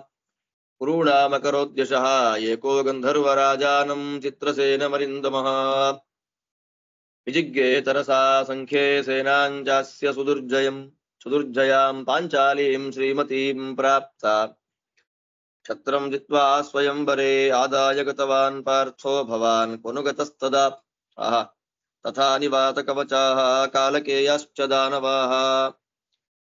ಕುರುಣಾಮಕರೋದ್ಯಶಃ ಏಕೋ ಗಂಧರ್ವರಾಜಾನಂ ಚಿತ್ರಸೇನಮರಿಂದಮಃ ವಿಜಿಗ್ಯೇ ತರಸಾ ಸಂಖ್ಯೇ ಸೇನಾಂಜಾಸ್ಯ ಸುದುರ್ಜಯಾಂ ಪಾಂಚಾಲೀಂ ಶ್ರೀಮತೀಂ ಪ್ರಾಪ್ತ ಛತ್ರಂ ಜಿತ್ವಾ ಸ್ವಯಂವರೇ ಆದಾಯ ಗತವಾನ್ ಪಾರ್ಥೋ ಭವಾನ್ ಕೊನುಗತಸ್ತದಾ ತಥಾ ನಿವಾತ ಕವಚಾಃ ಕಾಲಕೇಯಾಶ್ಚ ದಾನವಾಃ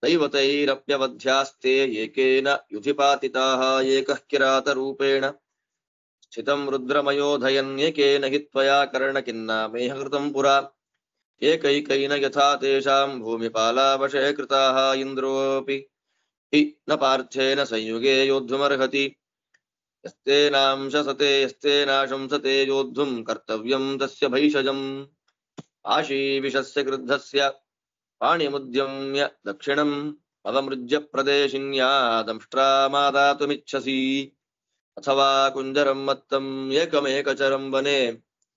ದೈವತೈರಪ್ಯವಧ್ಯಾಸ್ತೆ ಏಕೇನ ಯುಧಿಪಾತಿತಾಃ ಏಕಃ ಕಿರಾತರೂಪೇಣ ಸ್ಥಿತಂ ರುದ್ರಮಯೋಧಯನ್ ಏಕೇನ ಹಿ ತ್ವಯಾ ಕರ್ಣಕಿನ್ನಾಮೇಹ ಕೃತಂ ಪುರಾ ಏಕೈಕೈನ ಯಥಾ ತೇಷಾಂ ಭೂಮಿಪಾಲಾವಶೇ ಕೃತಾಃ ಇಂದ್ರೋಪಿ ಹಿ ನ ಪಾರ್ಥೇನ ಸಂಯುಗೇ ಯೋದ್ಧುಮರ್ಹತಿ ಯಸ್ತೇನಾಶಂಸತೆ ಯೋದ್ಧುಂ ಕರ್ತವ್ಯಂ ತಸ್ಯ ಭೈಷಜಂ ಆಶೀವಿಷಸ್ಯ ಕ್ರುದ್ಧಸ್ಯ ಪಾಣಿಮುದ್ಯಮ್ಯ ದಕ್ಷಿಣಂ ಅವಮೃಜ್ಯ ಪ್ರದೇಶಿನ್ಯಾ ದಂಷ್ಟ್ರಾಮಾದಾತುಮಿಚ್ಛಸಿ ಅಥವಾ ಕುಂಜರಂ ಮತ್ತಂ ಏಕಮೇಕಚರಂ ವನೆ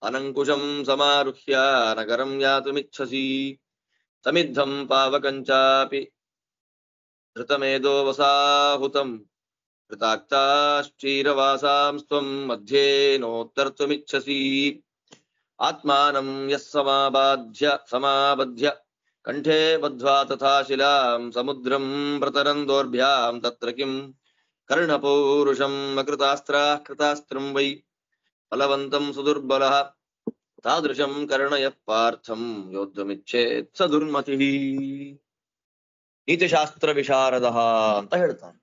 ಅನಂಕುಶಂ ಸಮಾರುಹ್ಯ ನಗರಂ ಯಾತುಮಿಚ್ಛಸಿ ಸಮಿದ್ಧಂ ಪಾವಕಂಚಾಪಿ ಧೃತಮೇಧೋ ವಸಾಹುತಂ ಕೃತಾಕ್ತಾಶ್ಚೀರವಾಸಾಂಸ್ತ್ವಂ ಮಧ್ಯೆ ನೋತ್ತರ್ತುಮಿಚ್ಛಸಿ ಆತ್ಮಾನಂ ಯಃ ಸಮಾಬಧ್ಯ ಕಂಠೇ ಬದ್ಧ್ವಾ ತಥಾ ಶಿಲಾಂ ಸಮುದ್ರಂ ಪ್ರತರಂದೋರ್ಭ್ಯಾಂ ತತ್ರ ಕಿಂ ಕರ್ಣಪೌರುಷಂ ಅಕೃತಾಸ್ತ್ರಂ ವೈ ಫಲವಂತಂ ಸುದುರ್ಬಲಃ ತಾದೃಶಂ ಕರ್ಣಯಃ ಪಾರ್ಥಂ ಯೋದ್ಧುಮಿಚ್ಛೇತ್ ಸ ದುರ್ಮತಿಃ. ನೀತಿಶಾಸ್ತ್ರ ವಿಶಾರದ ಅಂತ ಹೇಳ್ತಾನೆ.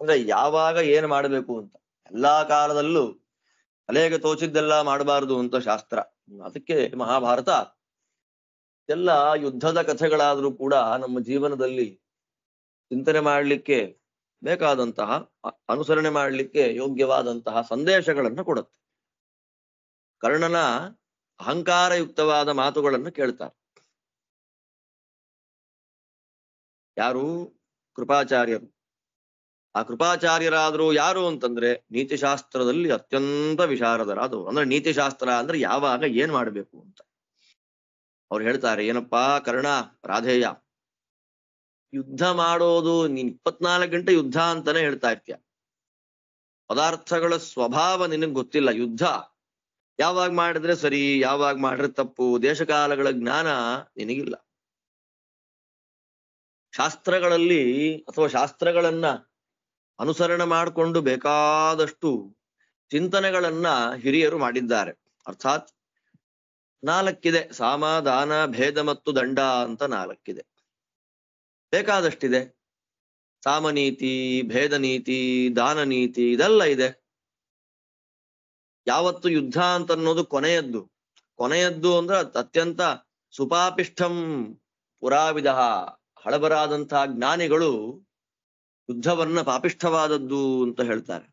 ಅಂದ್ರೆ ಯಾವಾಗ ಏನ್ ಮಾಡ್ಬೇಕು ಅಂತ, ಎಲ್ಲಾ ಕಾಲದಲ್ಲೂ ತಲೆಗೆ ತೋಚಿದ್ದೆಲ್ಲ ಮಾಡಬಾರದು ಅಂತ ಶಾಸ್ತ್ರ. ಅದಕ್ಕೆ ಮಹಾಭಾರತ ಎಲ್ಲ ಯುದ್ಧದ ಕಥೆಗಳಾದ್ರೂ ಕೂಡ ನಮ್ಮ ಜೀವನದಲ್ಲಿ ಚಿಂತನೆ ಮಾಡಲಿಕ್ಕೆ ಬೇಕಾದಂತಹ, ಅನುಸರಣೆ ಮಾಡಲಿಕ್ಕೆ ಯೋಗ್ಯವಾದಂತಹ ಸಂದೇಶಗಳನ್ನು ಕೊಡುತ್ತೆ. ಕರ್ಣನ ಅಹಂಕಾರಯುಕ್ತವಾದ ಮಾತುಗಳನ್ನು ಕೇಳ್ತಾರೆ. ಯಾರು? ಕೃಪಾಚಾರ್ಯರು. ಆ ಕೃಪಾಚಾರ್ಯರಾದ್ರು ಯಾರು ಅಂತಂದ್ರೆ ನೀತಿಶಾಸ್ತ್ರದಲ್ಲಿ ಅತ್ಯಂತ ವಿಶಾರದರಾದವರು. ಅಂದ್ರೆ ನೀತಿಶಾಸ್ತ್ರ ಅಂದ್ರೆ ಯಾವಾಗ ಏನ್ ಮಾಡ್ಬೇಕು ಅಂತ ಅವ್ರು ಹೇಳ್ತಾರೆ. ಏನಪ್ಪಾ ಕರ್ಣ, ರಾಧೇಯ, ಯುದ್ಧ ಮಾಡೋದು ನೀನ್ 24 ಗಂಟೆ ಯುದ್ಧ ಅಂತಾನೆ ಹೇಳ್ತಾ ಇರ್ತೀಯ. ಪದಾರ್ಥಗಳ ಸ್ವಭಾವ ನಿನಗ್ ಗೊತ್ತಿಲ್ಲ. ಯುದ್ಧ ಯಾವಾಗ ಮಾಡಿದ್ರೆ ಸರಿ, ಯಾವಾಗ ಮಾಡಿದ್ರೆ ತಪ್ಪು, ದೇಶಕಾಲಗಳ ಜ್ಞಾನ ನಿನಗಿಲ್ಲ. ಶಾಸ್ತ್ರಗಳಲ್ಲಿ ಅಥವಾ ಶಾಸ್ತ್ರಗಳನ್ನ ಅನುಸರಣೆ ಮಾಡಿಕೊಂಡು ಬೇಕಾದಷ್ಟು ಚಿಂತನೆಗಳನ್ನ ಹಿರಿಯರು ಮಾಡಿದ್ದಾರೆ. ಅರ್ಥಾತ್ 4 ಸಾಮ, ದಾನ, ಭೇದ ಮತ್ತು ದಂಡ ಅಂತ 4 ಬೇಕಾದಷ್ಟಿದೆ. ಸಾಮನೀತಿ, ಭೇದ ನೀತಿ, ದಾನ ನೀತಿ ಇದೆಲ್ಲ ಇದೆ. ಯಾವತ್ತು ಯುದ್ಧ ಅಂತ ಅನ್ನೋದು ಕೊನೆಯದ್ದು ಅಂದ್ರೆ ಅತ್ಯಂತ ಸುಪಾಪಿಷ್ಠಂ ಪುರಾವಿಧ, ಹಳಬರಾದಂತಹ ಜ್ಞಾನಿಗಳು ಯುದ್ಧವನ್ನ ಪಾಪಿಷ್ಠವಾದದ್ದು ಅಂತ ಹೇಳ್ತಾರೆ.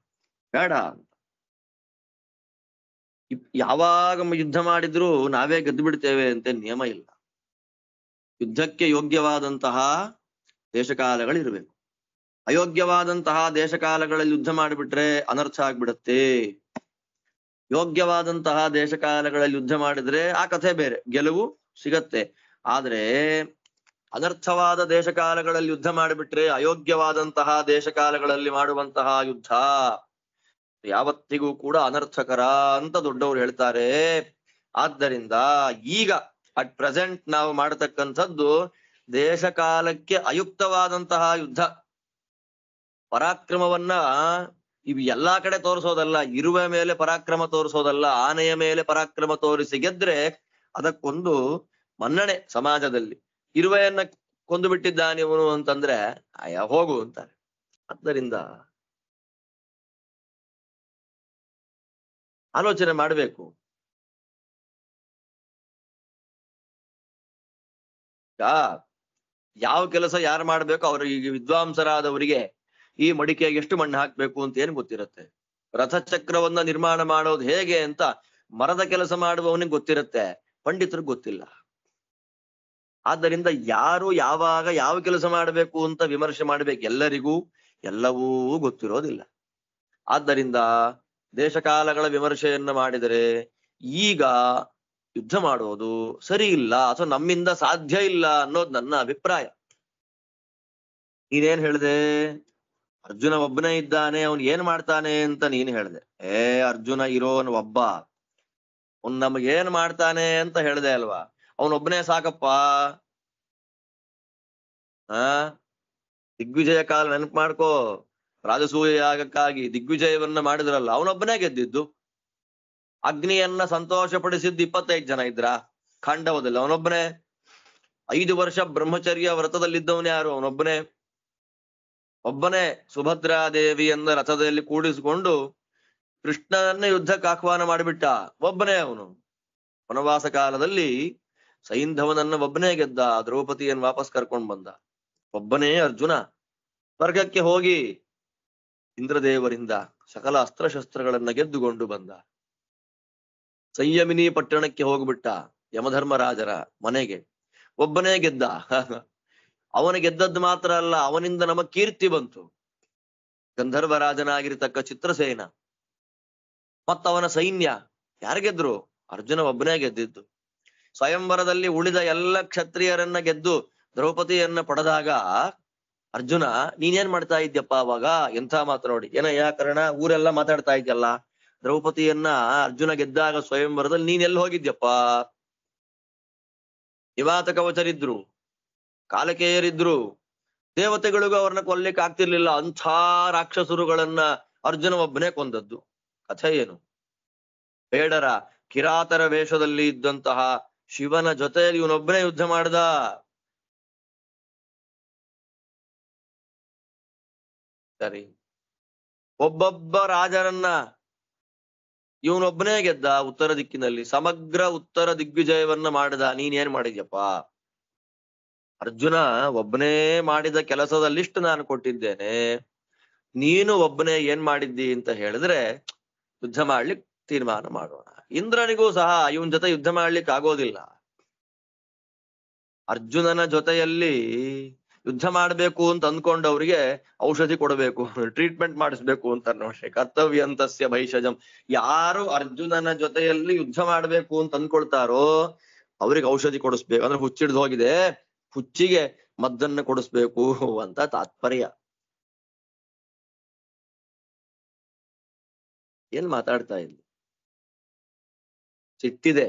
ಬೇಡ ಅಂತ. ಯಾವಾಗ ಯುದ್ಧ ಮಾಡಿದ್ರು ನಾವೇ ಗೆದ್ದು ಬಿಡ್ತೇವೆ ಅಂತ ನಿಯಮ ಇಲ್ಲ. ಯುದ್ಧಕ್ಕೆ ಯೋಗ್ಯವಾದಂತಹ ದೇಶಕಾಲಗಳಿರ್ಬೇಕು. ಅಯೋಗ್ಯವಾದಂತಹ ದೇಶಕಾಲಗಳಲ್ಲಿ ಯುದ್ಧ ಮಾಡಿಬಿಟ್ರೆ ಅನರ್ಥ ಆಗ್ಬಿಡತ್ತೆ. ಯೋಗ್ಯವಾದಂತಹ ದೇಶಕಾಲಗಳಲ್ಲಿ ಯುದ್ಧ ಮಾಡಿದ್ರೆ ಆ ಕಥೆ ಬೇರೆ, ಗೆಲುವು ಸಿಗತ್ತೆ. ಆದ್ರೆ ಅನರ್ಥವಾದ ದೇಶಕಾಲಗಳಲ್ಲಿ ಯುದ್ಧ ಮಾಡಿಬಿಟ್ರೆ, ಅಯೋಗ್ಯವಾದಂತಹ ದೇಶಕಾಲಗಳಲ್ಲಿ ಮಾಡುವಂತಹ ಯುದ್ಧ ಯಾವತ್ತಿಗೂ ಕೂಡ ಅನರ್ಥಕರ ಅಂತ ದೊಡ್ಡವರು ಹೇಳ್ತಾರೆ. ಆದ್ದರಿಂದ ಈಗ ಅಟ್ ಪ್ರೆಸೆಂಟ್ ನಾವು ಮಾಡತಕ್ಕಂಥದ್ದು ದೇಶಕಾಲಕ್ಕೆ ಅಯುಕ್ತವಾದಂತಹ ಯುದ್ಧ. ಪರಾಕ್ರಮವನ್ನ ಇವು ಎಲ್ಲಾ ಕಡೆ ತೋರಿಸೋದಲ್ಲ, ಇರುವೆ ಮೇಲೆ ಪರಾಕ್ರಮ ತೋರಿಸೋದಲ್ಲ, ಆನೆಯ ಮೇಲೆ ಪರಾಕ್ರಮ ತೋರಿಸಿ ಗೆದ್ರೆ ಅದಕ್ಕೊಂದು ಮನ್ನಣೆ ಸಮಾಜದಲ್ಲಿ. ಇರುವೆಯನ್ನ ಕೊಂದು ಬಿಟ್ಟಿದ್ದಾನಿವನು ಅಂತಂದ್ರೆ ಅಯ್ಯ ಹೋಗು ಅಂತಾರೆ. ಆದ್ದರಿಂದ ಆಲೋಚನೆ ಮಾಡಬೇಕು. ಯಾವ ಕೆಲಸ ಯಾರು ಮಾಡ್ಬೇಕು, ಅವ್ರಿಗೆ ವಿದ್ವಾಂಸರಾದವರಿಗೆ ಈ ಮಡಿಕೆಗೆ ಎಷ್ಟು ಮಣ್ಣು ಹಾಕ್ಬೇಕು ಅಂತ ಏನ್ ಗೊತ್ತಿರುತ್ತೆ. ರಥಚಕ್ರವನ್ನ ನಿರ್ಮಾಣ ಮಾಡೋದು ಹೇಗೆ ಅಂತ ಮರದ ಕೆಲಸ ಮಾಡುವವನಿಗೆ ಗೊತ್ತಿರುತ್ತೆ, ಪಂಡಿತರಿಗೆ ಗೊತ್ತಿಲ್ಲ. ಆದ್ದರಿಂದ ಯಾರು ಯಾವಾಗ ಯಾವ ಕೆಲಸ ಮಾಡಬೇಕು ಅಂತ ವಿಮರ್ಶೆ ಮಾಡ್ಬೇಕು. ಎಲ್ಲರಿಗೂ ಎಲ್ಲವೂ ಗೊತ್ತಿರೋದಿಲ್ಲ. ಆದ್ದರಿಂದ ದೇಶಕಾಲಗಳ ವಿಮರ್ಶೆಯನ್ನ ಮಾಡಿದರೆ ಈಗ ಯುದ್ಧ ಮಾಡೋದು ಸರಿ ಇಲ್ಲ ಅಥವಾ ನಮ್ಮಿಂದ ಸಾಧ್ಯ ಇಲ್ಲ ಅನ್ನೋದು ನನ್ನ ಅಭಿಪ್ರಾಯ. ನೀನೇನ್ ಹೇಳ್ದೆ? ಅರ್ಜುನ ಒಬ್ಬನೇ ಇದ್ದಾನೆ, ಅವನ್ ಏನ್ ಮಾಡ್ತಾನೆ ಅಂತ ನೀನ್ ಹೇಳ್ದೆ. ಅರ್ಜುನ ಇರೋನ್ ಒಬ್ಬ, ಅವ್ನ್ ನಮಗೇನ್ ಮಾಡ್ತಾನೆ ಅಂತ ಹೇಳ್ದೆ ಅಲ್ವಾ? ಅವನೊಬ್ಬನೇ ಸಾಕಪ್ಪ. ದಿಗ್ವಿಜಯ ಕಾಲ ನೆನಪು ಮಾಡ್ಕೋ. ರಾಜಸೂಯ ಯಾಗಕ್ಕಾಗಿ ದಿಗ್ವಿಜಯವನ್ನ ಮಾಡಿದ್ರಲ್ಲ, ಅವನೊಬ್ಬನೇ ಗೆದ್ದಿದ್ದು. ಅಗ್ನಿಯನ್ನ ಸಂತೋಷ ಪಡಿಸಿದ್ದು 25 ಜನ ಇದ್ರ ಖಾಂಡವದಲ್ಲಿ, ಅವನೊಬ್ಬನೇ. 5 ವರ್ಷ ಬ್ರಹ್ಮಚರ್ಯ ವ್ರತದಲ್ಲಿದ್ದವನು ಯಾರು? ಒಬ್ಬನೇ ಸುಭದ್ರಾದೇವಿಯನ್ನ ರಥದಲ್ಲಿ ಕೂಡಿಸಿಕೊಂಡು ಕೃಷ್ಣನನ್ನ ಯುದ್ಧಕ್ಕೆ ಆಹ್ವಾನ ಮಾಡಿಬಿಟ್ಟ. ಒಬ್ಬನೇ ಅವನು. ವನವಾಸ ಕಾಲದಲ್ಲಿ ಸೈಂಧವನನ್ನ ಒಬ್ಬನೇ ಗೆದ್ದ, ದ್ರೌಪದಿಯನ್ನು ವಾಪಸ್ ಕರ್ಕೊಂಡು ಬಂದ. ಒಬ್ಬನೇ ಅರ್ಜುನ. ಸ್ವರ್ಗಕ್ಕೆ ಹೋಗಿ ಇಂದ್ರದೇವರಿಂದ ಸಕಲ ಅಸ್ತ್ರಶಸ್ತ್ರಗಳನ್ನ ಗೆದ್ದುಕೊಂಡು ಬಂದ. ಸಂಯಮಿನಿ ಪಟ್ಟಣಕ್ಕೆ ಹೋಗ್ಬಿಟ್ಟ, ಯಮಧರ್ಮರಾಜರ ಮನೆಗೆ. ಒಬ್ಬನೇ ಗೆದ್ದ. ಅವನ ಗೆದ್ದದ್ದು ಮಾತ್ರ ಅಲ್ಲ, ಅವನಿಂದ ನಮ್ಮ ಕೀರ್ತಿ ಬಂತು. ಗಂಧರ್ವರಾಜನಾಗಿರ್ತಕ್ಕ ಚಿತ್ರಸೇನ ಮತ್ತವನ ಸೈನ್ಯ ಯಾರು ಗೆದ್ರು? ಅರ್ಜುನ ಒಬ್ಬನೇ ಗೆದ್ದಿದ್ದು. ಸ್ವಯಂವರದಲ್ಲಿ ಉಳಿದ ಎಲ್ಲ ಕ್ಷತ್ರಿಯರನ್ನ ಗೆದ್ದು ದ್ರೌಪದಿಯನ್ನ ಪಡೆದಾಗ ಅರ್ಜುನ ನೀನೇನ್ ಮಾಡ್ತಾ ಇದ್ಯಪ್ಪ ಅವಾಗ? ಎಂಥ ಮಾತು ನೋಡಿ. ಏನಯ್ಯ ಕರ್ಣ, ಊರೆಲ್ಲ ಮಾತಾಡ್ತಾ ಇದ್ಯಲ್ಲ, ದ್ರೌಪದಿಯನ್ನ ಅರ್ಜುನ ಗೆದ್ದಾಗ ಸ್ವಯಂವರದಲ್ಲಿ ನೀನೆಲ್ಲಿ ಹೋಗಿದ್ಯಪ್ಪ? ನಿವಾತ ಕವಚರಿದ್ರು, ಕಾಲಕೇಯರಿದ್ರು, ದೇವತೆಗಳಿಗೂ ಅವ್ರನ್ನ ಕೊಲ್ಲಿಕ್ ಆಗ್ತಿರ್ಲಿಲ್ಲ. ಅಂಥ ರಾಕ್ಷಸರುಗಳನ್ನ ಅರ್ಜುನ ಒಬ್ಬನೇ ಕೊಂದದ್ದು. ಕಥೆ ಏನು? ಬೇಡರ ಕಿರಾತರ ವೇಷದಲ್ಲಿ ಇದ್ದಂತಹ ಶಿವನ ಜೊತೆಯಲ್ಲಿ ಇವನೊಬ್ಬನೇ ಯುದ್ಧ ಮಾಡ್ದ. ಸರಿ, ಒಬ್ಬೊಬ್ಬ ರಾಜರನ್ನ ಇವನೊಬ್ಬನೇ ಗೆದ್ದ ಉತ್ತರ ದಿಕ್ಕಿನಲ್ಲಿ, ಸಮಗ್ರ ಉತ್ತರ ದಿಗ್ವಿಜಯವನ್ನ ಮಾಡಿದ. ನೀನೇನ್ ಮಾಡಿದ್ಯಪ್ಪ? ಅರ್ಜುನ, ಒಬ್ಬನೇ ಮಾಡಿದ ಕೆಲಸದ ಲಿಸ್ಟ್ ನಾನು ಕೊಟ್ಟಿದ್ದೇನೆ, ನೀನು ಒಬ್ಬನೇ ಏನ್ ಮಾಡಿದ್ದಿ ಅಂತ ಹೇಳಿದ್ರೆ ಯುದ್ಧ ಮಾಡ್ಲಿಕ್ಕೆ ತೀರ್ಮಾನ ಮಾಡೋಣ. ಇಂದ್ರನಿಗೂ ಸಹ ಇವನ್ ಜೊತೆ ಯುದ್ಧ ಮಾಡ್ಲಿಕ್ಕೆ ಆಗೋದಿಲ್ಲ. ಅರ್ಜುನನ ಜೊತೆಯಲ್ಲಿ ಯುದ್ಧ ಮಾಡ್ಬೇಕು ಅಂತ ಅಂದ್ಕೊಂಡವ್ರಿಗೆ ಔಷಧಿ ಕೊಡಬೇಕು, ಟ್ರೀಟ್ಮೆಂಟ್ ಮಾಡಿಸ್ಬೇಕು ಅಂತ ನೋಡ್ರಿ. ಕರ್ತವ್ಯ ಅಂತಸ್ಯ ಭೈಷಜಂ. ಯಾರು ಅರ್ಜುನನ ಜೊತೆಯಲ್ಲಿ ಯುದ್ಧ ಮಾಡ್ಬೇಕು ಅಂತ ಅಂದ್ಕೊಳ್ತಾರೋ ಅವ್ರಿಗೆ ಔಷಧಿ ಕೊಡಿಸ್ಬೇಕು. ಅಂದ್ರೆ ಹುಚ್ಚಿಡ್ದು ಹೋಗಿದೆ, ಹುಚ್ಚಿಗೆ ಮದ್ದನ್ನ ಕೊಡಿಸ್ಬೇಕು ಅಂತ ತಾತ್ಪರ್ಯ. ಏನ್ ಮಾತಾಡ್ತಾ ಇಲ್ಲಿ? ಸಿಟ್ಟಿದೆ,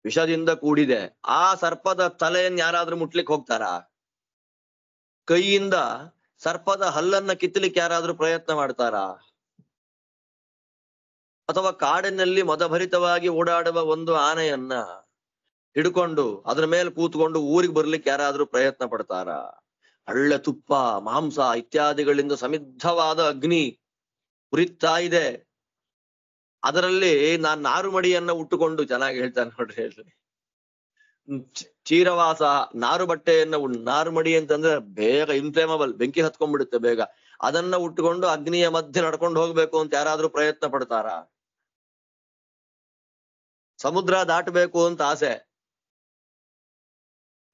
ವಿಷದಿಂದ ಕೂಡಿದೆ. ಆ ಸರ್ಪದ ತಲೆಯನ್ನು ಯಾರಾದ್ರೂ ಮುಟ್ಲಿಕ್ಕೆ ಹೋಗ್ತಾರಾ? ಕೈಯಿಂದ ಸರ್ಪದ ಹಲ್ಲನ್ನ ಕಿತ್ತಲಿಕ್ಕೆ ಯಾರಾದ್ರೂ ಪ್ರಯತ್ನ ಮಾಡ್ತಾರಾ? ಅಥವಾ ಕಾಡಿನಲ್ಲಿ ಮದಭರಿತವಾಗಿ ಓಡಾಡುವ ಒಂದು ಆನೆಯನ್ನ ಹಿಡ್ಕೊಂಡು ಅದ್ರ ಮೇಲೆ ಕೂತ್ಕೊಂಡು ಊರಿಗೆ ಬರ್ಲಿಕ್ಕೆ ಯಾರಾದ್ರೂ ಪ್ರಯತ್ನ ಪಡ್ತಾರ? ಹಳ್ಳೆ ತುಪ್ಪ, ಮಾಂಸ ಇತ್ಯಾದಿಗಳಿಂದ ಸಮಿದ್ಧವಾದ ಅಗ್ನಿ ಉರಿತಾ ಇದೆ. ಅದರಲ್ಲಿ ನಾನ್ ನಾರುಮಡಿಯನ್ನ ಉಟ್ಟುಕೊಂಡು, ಚೆನ್ನಾಗಿ ಹೇಳ್ತಾನೆ ನೋಡ್ರಿ, ಹೇಳಿ ಚೀರವಾಸ, ನಾರು ಬಟ್ಟೆಯನ್ನ ನಾರುಮಡಿ ಅಂತಂದ್ರೆ ಬೇಗ ಇನ್ಫ್ಲೇಮಬಲ್, ಬೆಂಕಿ ಹತ್ಕೊಂಡ್ಬಿಡುತ್ತೆ ಬೇಗ. ಅದನ್ನ ಉಟ್ಟುಕೊಂಡು ಅಗ್ನಿಯ ಮಧ್ಯೆ ನಡ್ಕೊಂಡು ಹೋಗ್ಬೇಕು ಅಂತ ಯಾರಾದ್ರೂ ಪ್ರಯತ್ನ ಪಡ್ತಾರ? ಸಮುದ್ರ ದಾಟಬೇಕು ಅಂತ ಆಸೆ.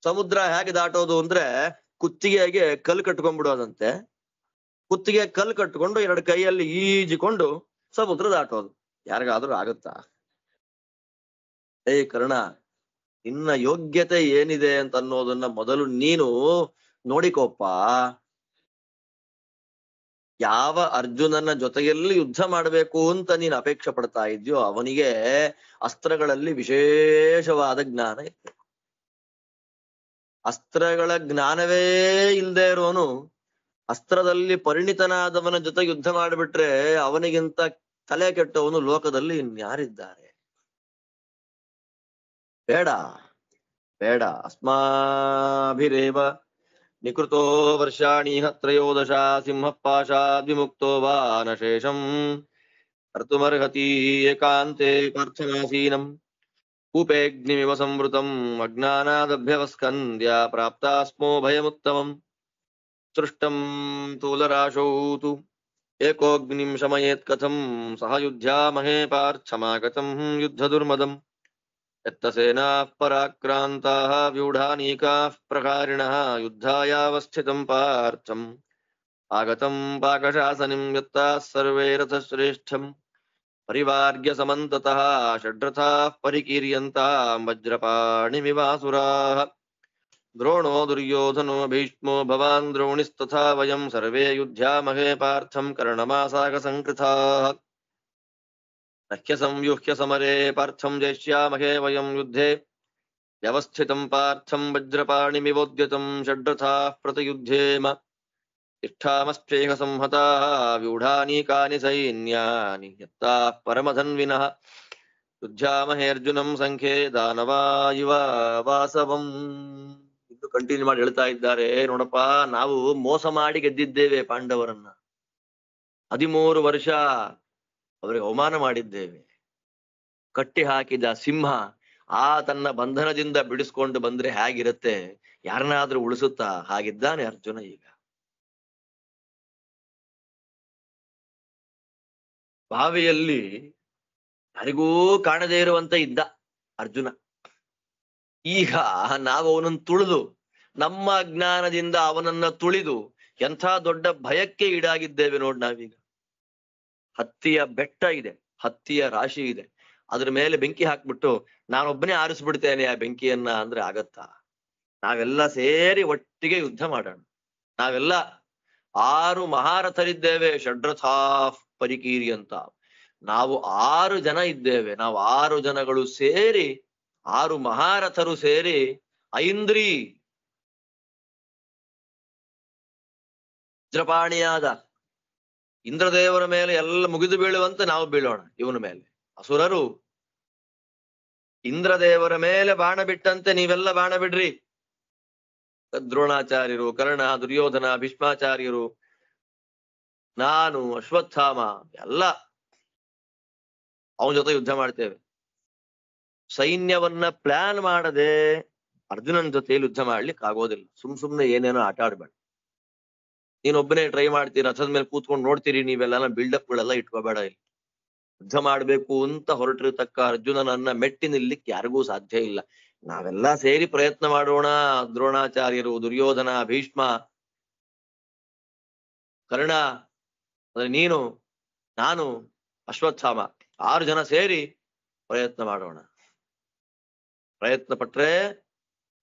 ಸಮುದ್ರ ಹೇಗೆ ದಾಟೋದು ಅಂದ್ರೆ ಕುತ್ತಿಗೆಗೆ ಕಲ್ಲು ಕಟ್ಕೊಂಡ್ಬಿಡೋದಂತೆ. ಕುತ್ತಿಗೆ ಕಲ್ಲು ಕಟ್ಕೊಂಡು ಎರಡು ಕೈಯಲ್ಲಿ ಈಜಿಕೊಂಡು ಸಮುದ್ರ ದಾಟೋದು. ಯಾರಿಗಾದ್ರೂ ಆಗುತ್ತಾ? ಕರ್ಣ, ನಿನ್ನ ಯೋಗ್ಯತೆ ಏನಿದೆ ಅಂತ ಅನ್ನೋದನ್ನ ಮೊದಲು ನೀನು ನೋಡಿಕೋಪ್ಪ. ಯಾವ ಅರ್ಜುನನ ಜೊತೆಯಲ್ಲಿ ಯುದ್ಧ ಮಾಡಬೇಕು ಅಂತ ನೀನು ಅಪೇಕ್ಷೆ ಪಡ್ತಾ ಇದ್ಯೋ ಅವನಿಗೆ ಅಸ್ತ್ರಗಳಲ್ಲಿ ವಿಶೇಷವಾದ ಜ್ಞಾನ ಇತ್ತು. ಅಸ್ತ್ರಗಳ ಜ್ಞಾನವೇ ಇಲ್ಲದೆ ಇರೋನು ಅಸ್ತ್ರದಲ್ಲಿ ಪರಿಣಿತನಾದವನ ಜೊತೆ ಯುದ್ಧ ಮಾಡಿಬಿಟ್ರೆ ಅವನಿಗಿಂತ ತಲೆ ಕೆಟ್ಟವನು ಲೋಕದಲ್ಲಿ ಇನ್ಯಾರಿದ್ದಾರೆ? ಬೇಡ ಬೇಡ. ಅಸ್ಮಾಭಿರೇವ ನಿಕೃತೋ ವರ್ಷಾಣಿ ತ್ರಯೋದಶ ಸಿಂಹ ಪಾಶಾದ್ ವಿಮುಕ್ತೋ ವಾ ನಶೇಷಂ ಕರ್ತುಮರ್ಹತಿ ಏಕಾಂತೆ ಪಾರ್ಥನಾಸೀನಂ ಕೂಪೇಗ್ನಿಮಿವ ಸಂವೃತಂ ಅಜ್ಞಾನಾದಭ್ಯವಸ್ಕಂದ್ಯ ಪ್ರಾಪ್ತಾಸ್ಮೋ ಭಯಮುತ್ತಮಂ ಸೃಷ್ಟಂ ತೂಲರಾಶೌ ತು ಏಕೋಗ್ನಿಂ ಶಮಯೇತ್ ಕಥಂ ಸಹ ಯುಧ್ಯಾಮಹೇ ಪಾರ್ಥಮಾಗತಂ ಯುದ್ಧ ದುರ್ಮದಂ ಯತ್ತಸೇನಾಃ ಪರಾಕ್ರಾಂತಾಃ ವ್ಯೂಢಾನೀಕಾಃ ಪ್ರಕಾರಿಣಃ ಯುದ್ಧಾಯಾವಸ್ಥಿತಂ ಪಾರ್ಥಂ ಆಗತಂ ಪಾಕಶಾಸನಿಂ ಯತ್ತಾಃ ಸರ್ವೇ ರಥಶ್ರೇಷ್ಠಂ ಪರಿವಾರ್ಗ್ಯ ಸಮಂತತಃ ಷಡ್ರಥಾಃ ಪರಿಕೀರ್ಯಂತಾಂ ವಜ್ರಪಾಣಿಮಿವಾಸುರಾಃ ದ್ರೋಣೋ ದುರ್ಯೋಧನೋ ಭೀಷ್ಮೋ ಭವಾನ್ ದ್ರೋಣಿಸ್ತಥಾ ವಯಂ ಸರ್ವೇ ಯುಧ್ಯಾಮಹೇ ಪಾರ್ಥಂ ಕರ್ಣಮಾಸಾಗ ಸಂಕೃತಾಃ ನಹ್ಯ ಸಂವ್ಯೂಹ್ಯ ಸಮರೇ ಪಾರ್ಥಂ ಜಯಿಷ್ಯಾಮಹೇ ವಯಂ ಯುದ್ಧೇ ವ್ಯವಸ್ಥಿತಂ ಪಾರ್ಥಂ ವಜ್ರಪಾಣಿಮಿವೋದ್ಯತಂ ಷಡ್ರಥಾಃ ಪ್ರತಿಯುಧ್ಯೇಮ ತಿಷ್ಠಾಮಶ್ಚೇಹ ಸಂಹತಾಃ ವ್ಯೂಢಾನೀಕಾನಿ ಸೈನ್ಯಾನಿ ಯತ್ತಾಃ ಪರಮಧನ್ವಿನಃ ಯುಧ್ಯಾಮಹೇ ಅರ್ಜುನಂ ಸಂಖ್ಯೆ ದಾನವಾ ಇವ ವಾಸವಂ. ಇದು ಕಂಟಿನ್ಯೂ ಮಾಡಿ ಹೇಳ್ತಾ ಇದ್ದಾರೆ. ನೋಡಪ್ಪ, ನಾವು ಮೋಸ ಮಾಡಿ ಗೆದ್ದಿದ್ದೇವೆ ಪಾಂಡವರನ್ನ. 13 ವರ್ಷ ಅವರಿಗೆ ಅವಮಾನ ಮಾಡಿದ್ದೇವೆ. ಕಟ್ಟಿ ಹಾಕಿದ ಸಿಂಹ ಆ ತನ್ನ ಬಂಧನದಿಂದ ಬಿಡಿಸ್ಕೊಂಡು ಬಂದ್ರೆ ಹೇಗಿರುತ್ತೆ? ಯಾರನ್ನಾದ್ರೂ ಉಳಿಸುತ್ತಾ? ಹಾಗಿದ್ದಾನೆ ಅರ್ಜುನ. ಈಗ ಬಾವಿಯಲ್ಲಿ ಯಾರಿಗೂ ಕಾಣದೇ ಇರುವಂತ ಇದ್ದ ಅರ್ಜುನ. ಈಗ ನಾವು ಅವನನ್ನು ತುಳಿದು, ನಮ್ಮ ಅಜ್ಞಾನದಿಂದ ಅವನನ್ನ ತುಳಿದು ಎಂಥ ದೊಡ್ಡ ಭಯಕ್ಕೆ ಈಡಾಗಿದ್ದೇವೆ ನೋಡ್ ನಾವೀಗ. ಹತ್ತಿಯ ಬೆಟ್ಟ ಇದೆ, ಹತ್ತಿಯ ರಾಶಿ ಇದೆ, ಅದ್ರ ಮೇಲೆ ಬೆಂಕಿ ಹಾಕ್ಬಿಟ್ಟು ನಾನೊಬ್ಬನೇ ಆರಿಸ್ಬಿಡ್ತೇನೆ ಆ ಬೆಂಕಿಯನ್ನ ಅಂದ್ರೆ ಆಗತ್ತಾ? ನಾವೆಲ್ಲ ಸೇರಿ ಒಟ್ಟಿಗೆ ಯುದ್ಧ ಮಾಡೋಣ. ನಾವೆಲ್ಲ 6 ಮಹಾರಥರಿದ್ದೇವೆ, ಷಡ್ರಥಾ ಪರಿಕೀರಿ ಅಂತ. ನಾವು 6 ಜನ ಇದ್ದೇವೆ. ನಾವು 6 ಜನಗಳು ಸೇರಿ, 6 ಮಹಾರಥರು ಸೇರಿ ಐಂದ್ರಿ ವಜ್ರಪಾಣಿಯಾದ ಇಂದ್ರದೇವರ ಮೇಲೆ ಎಲ್ಲ ಮುಗಿದು ಬೀಳುವಂತೆ ನಾವು ಬೀಳೋಣ. ಇವನ ಮೇಲೆ ಅಸುರರು ಇಂದ್ರದೇವರ ಮೇಲೆ ಬಾಣ ಬಿಟ್ಟಂತೆ ನೀವೆಲ್ಲ ಬಾಣ ಬಿಡ್ರಿ. ದ್ರೋಣಾಚಾರ್ಯರು, ಕರ್ಣ, ದುರ್ಯೋಧನ, ಭೀಷ್ಮಾಚಾರ್ಯರು, ನಾನು ಅಶ್ವತ್ಥಾಮ ಎಲ್ಲ ಅವನ ಜೊತೆ ಯುದ್ಧ ಮಾಡ್ತೇವೆ. ಸೈನ್ಯವನ್ನ ಪ್ಲಾನ್ ಮಾಡದೆ ಅರ್ಜುನನ್ ಜೊತೆಯಲ್ಲಿ ಯುದ್ಧ ಮಾಡ್ಲಿಕ್ಕೆ ಆಗೋದಿಲ್ಲ. ಸುಮ್ನೆ ಏನೇನೋ ಆಟ ಆಡ್ಬೇಡ. ನೀನೊಬ್ಬನೇ ಟ್ರೈ ಮಾಡ್ತೀರಿ, ರಥದ ಮೇಲೆ ಕೂತ್ಕೊಂಡು ನೋಡ್ತೀರಿ ನೀವೆಲ್ಲ, ಬಿಲ್ಡಪ್ಗಳೆಲ್ಲ ಇಟ್ಕೋಬೇಡ. ಇಲ್ಲಿ ಯುದ್ಧ ಮಾಡ್ಬೇಕು ಅಂತ ಹೊರಟಿರತಕ್ಕ ಅರ್ಜುನನನ್ನ ಮೆಟ್ಟಿ ನಿಲ್ಲಿಕ್ಕೆ ಯಾರಿಗೂ ಸಾಧ್ಯ ಇಲ್ಲ. ನಾವೆಲ್ಲ ಸೇರಿ ಪ್ರಯತ್ನ ಮಾಡೋಣ. ದ್ರೋಣಾಚಾರ್ಯರು, ದುರ್ಯೋಧನ, ಭೀಷ್ಮ, ಕರ್ಣ, ಅಂದ್ರೆ ನೀನು, ನಾನು, ಅಶ್ವತ್ಥಾಮ 6 ಜನ ಸೇರಿ ಪ್ರಯತ್ನ ಮಾಡೋಣ. ಪ್ರಯತ್ನ ಪಟ್ರೆ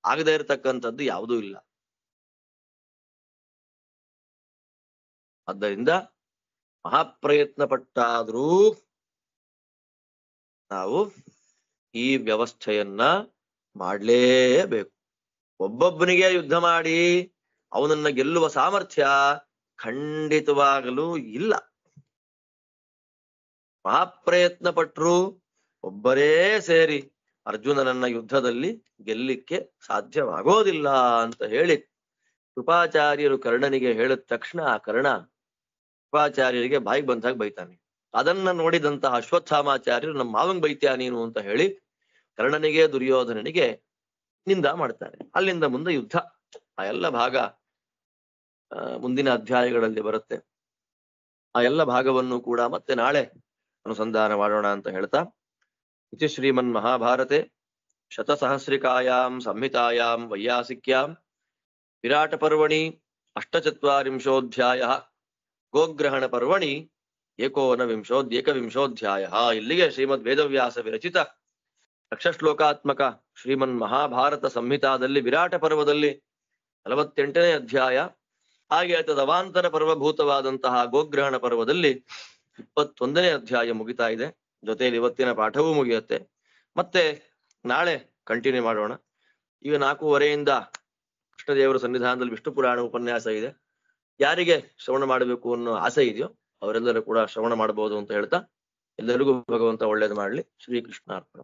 ಆಗದೆ ಇರತಕ್ಕಂಥದ್ದು ಯಾವುದೂ ಇಲ್ಲ. ಆದ್ದರಿಂದ ಮಹಾಪ್ರಯತ್ನ ಪಟ್ಟಾದ್ರೂ ನಾವು ಈ ವ್ಯವಸ್ಥೆಯನ್ನ ಮಾಡ್ಲೇಬೇಕು. ಒಬ್ಬೊಬ್ಬನಿಗೆ ಯುದ್ಧ ಮಾಡಿ ಅವನನ್ನ ಗೆಲ್ಲುವ ಸಾಮರ್ಥ್ಯ ಖಂಡಿತವಾಗಲೂ ಇಲ್ಲ. ಮಹಾಪ್ರಯತ್ನ ಪಟ್ರು ಒಬ್ಬರೇ ಸೇರಿ ಅರ್ಜುನನನ್ನ ಯುದ್ಧದಲ್ಲಿ ಗೆಲ್ಲಿಕ್ಕೆ ಸಾಧ್ಯವಾಗೋದಿಲ್ಲ ಅಂತ ಹೇಳಿ ಕೃಪಾಚಾರ್ಯರು ಕರ್ಣನಿಗೆ ಹೇಳಿದ ತಕ್ಷಣ ಆ ಕರ್ಣ ಕೃಪಾಚಾರ್ಯರಿಗೆ ಬಾಯಿಗೆ ಬಂದಾಗ ಬೈತಾನೆ. ಅದನ್ನ ನೋಡಿದಂತಹ ಅಶ್ವತ್ಥಾಮಾಚಾರ್ಯರು ನಮ್ಮ ಮಾವಂಗ್ ಬೈತ್ಯಾ ನೀನು ಅಂತ ಹೇಳಿ ಕರ್ಣನಿಗೆ ದುರ್ಯೋಧನನಿಗೆ ನಿಂದ ಮಾಡ್ತಾರೆ. ಅಲ್ಲಿಂದ ಮುಂದೆ ಯುದ್ಧ. ಆ ಎಲ್ಲ ಭಾಗ ಮುಂದಿನ ಅಧ್ಯಾಯಗಳಲ್ಲಿ ಬರುತ್ತೆ. ಆ ಎಲ್ಲ ಭಾಗವನ್ನು ಕೂಡ ಮತ್ತೆ ನಾಳೆ ಅನುಸಂಧಾನ ಮಾಡೋಣ ಅಂತ ಹೇಳ್ತಾ, ಇತಿ ಶ್ರೀಮನ್ ಮಹಾಭಾರತೆ ಶತಸಹಸ್ರಿಕಾಯಾಂ ಸಂಹಿತಾಯಾಂ ವೈಯಾಸಿಕ್ಯಾಂ ವಿರಾಟ ಪರ್ವಣಿ 48 ಗೋಗ್ರಹಣ ಪರ್ವಣಿ 19 ಇಲ್ಲಿಗೆ ಶ್ರೀಮದ್ ವೇದವ್ಯಾಸ ವಿರಚಿತ ಲಕ್ಷಶ್ಲೋಕಾತ್ಮಕ ಶ್ರೀಮನ್ ಮಹಾಭಾರತ ಸಂಹಿತಾದಲ್ಲಿ ವಿರಾಟ ಪರ್ವದಲ್ಲಿ 48ನೇ ಅಧ್ಯಾಯ, ಹಾಗೆ ತದವಾಂತರ ಪರ್ವಭೂತವಾದಂತಹ ಗೋಗ್ರಹಣ ಪರ್ವದಲ್ಲಿ 21ನೇ ಅಧ್ಯಾಯ ಮುಗಿತಾ ಇದೆ. ಜೊತೆಯಲ್ಲಿ ಇವತ್ತಿನ ಪಾಠವೂ ಮುಗಿಯುತ್ತೆ. ಮತ್ತೆ ನಾಳೆ ಕಂಟಿನ್ಯೂ ಮಾಡೋಣ. ಈಗ 4:15 ಕೃಷ್ಣದೇವರ ಸನ್ನಿಧಾನದಲ್ಲಿ ವಿಷ್ಣು ಪುರಾಣ ಉಪನ್ಯಾಸ ಇದೆ. ಯಾರಿಗೆ ಶ್ರವಣ ಮಾಡಬೇಕು ಅನ್ನೋ ಆಸೆ ಇದೆಯೋ ಅವರೆಲ್ಲರೂ ಕೂಡ ಶ್ರವಣ ಮಾಡಬಹುದು ಅಂತ ಹೇಳ್ತಾ, ಎಲ್ಲರಿಗೂ ಭಗವಂತ ಒಳ್ಳೇದು ಮಾಡ್ಲಿ. ಶ್ರೀಕೃಷ್ಣ ಅರ್ಪಣ.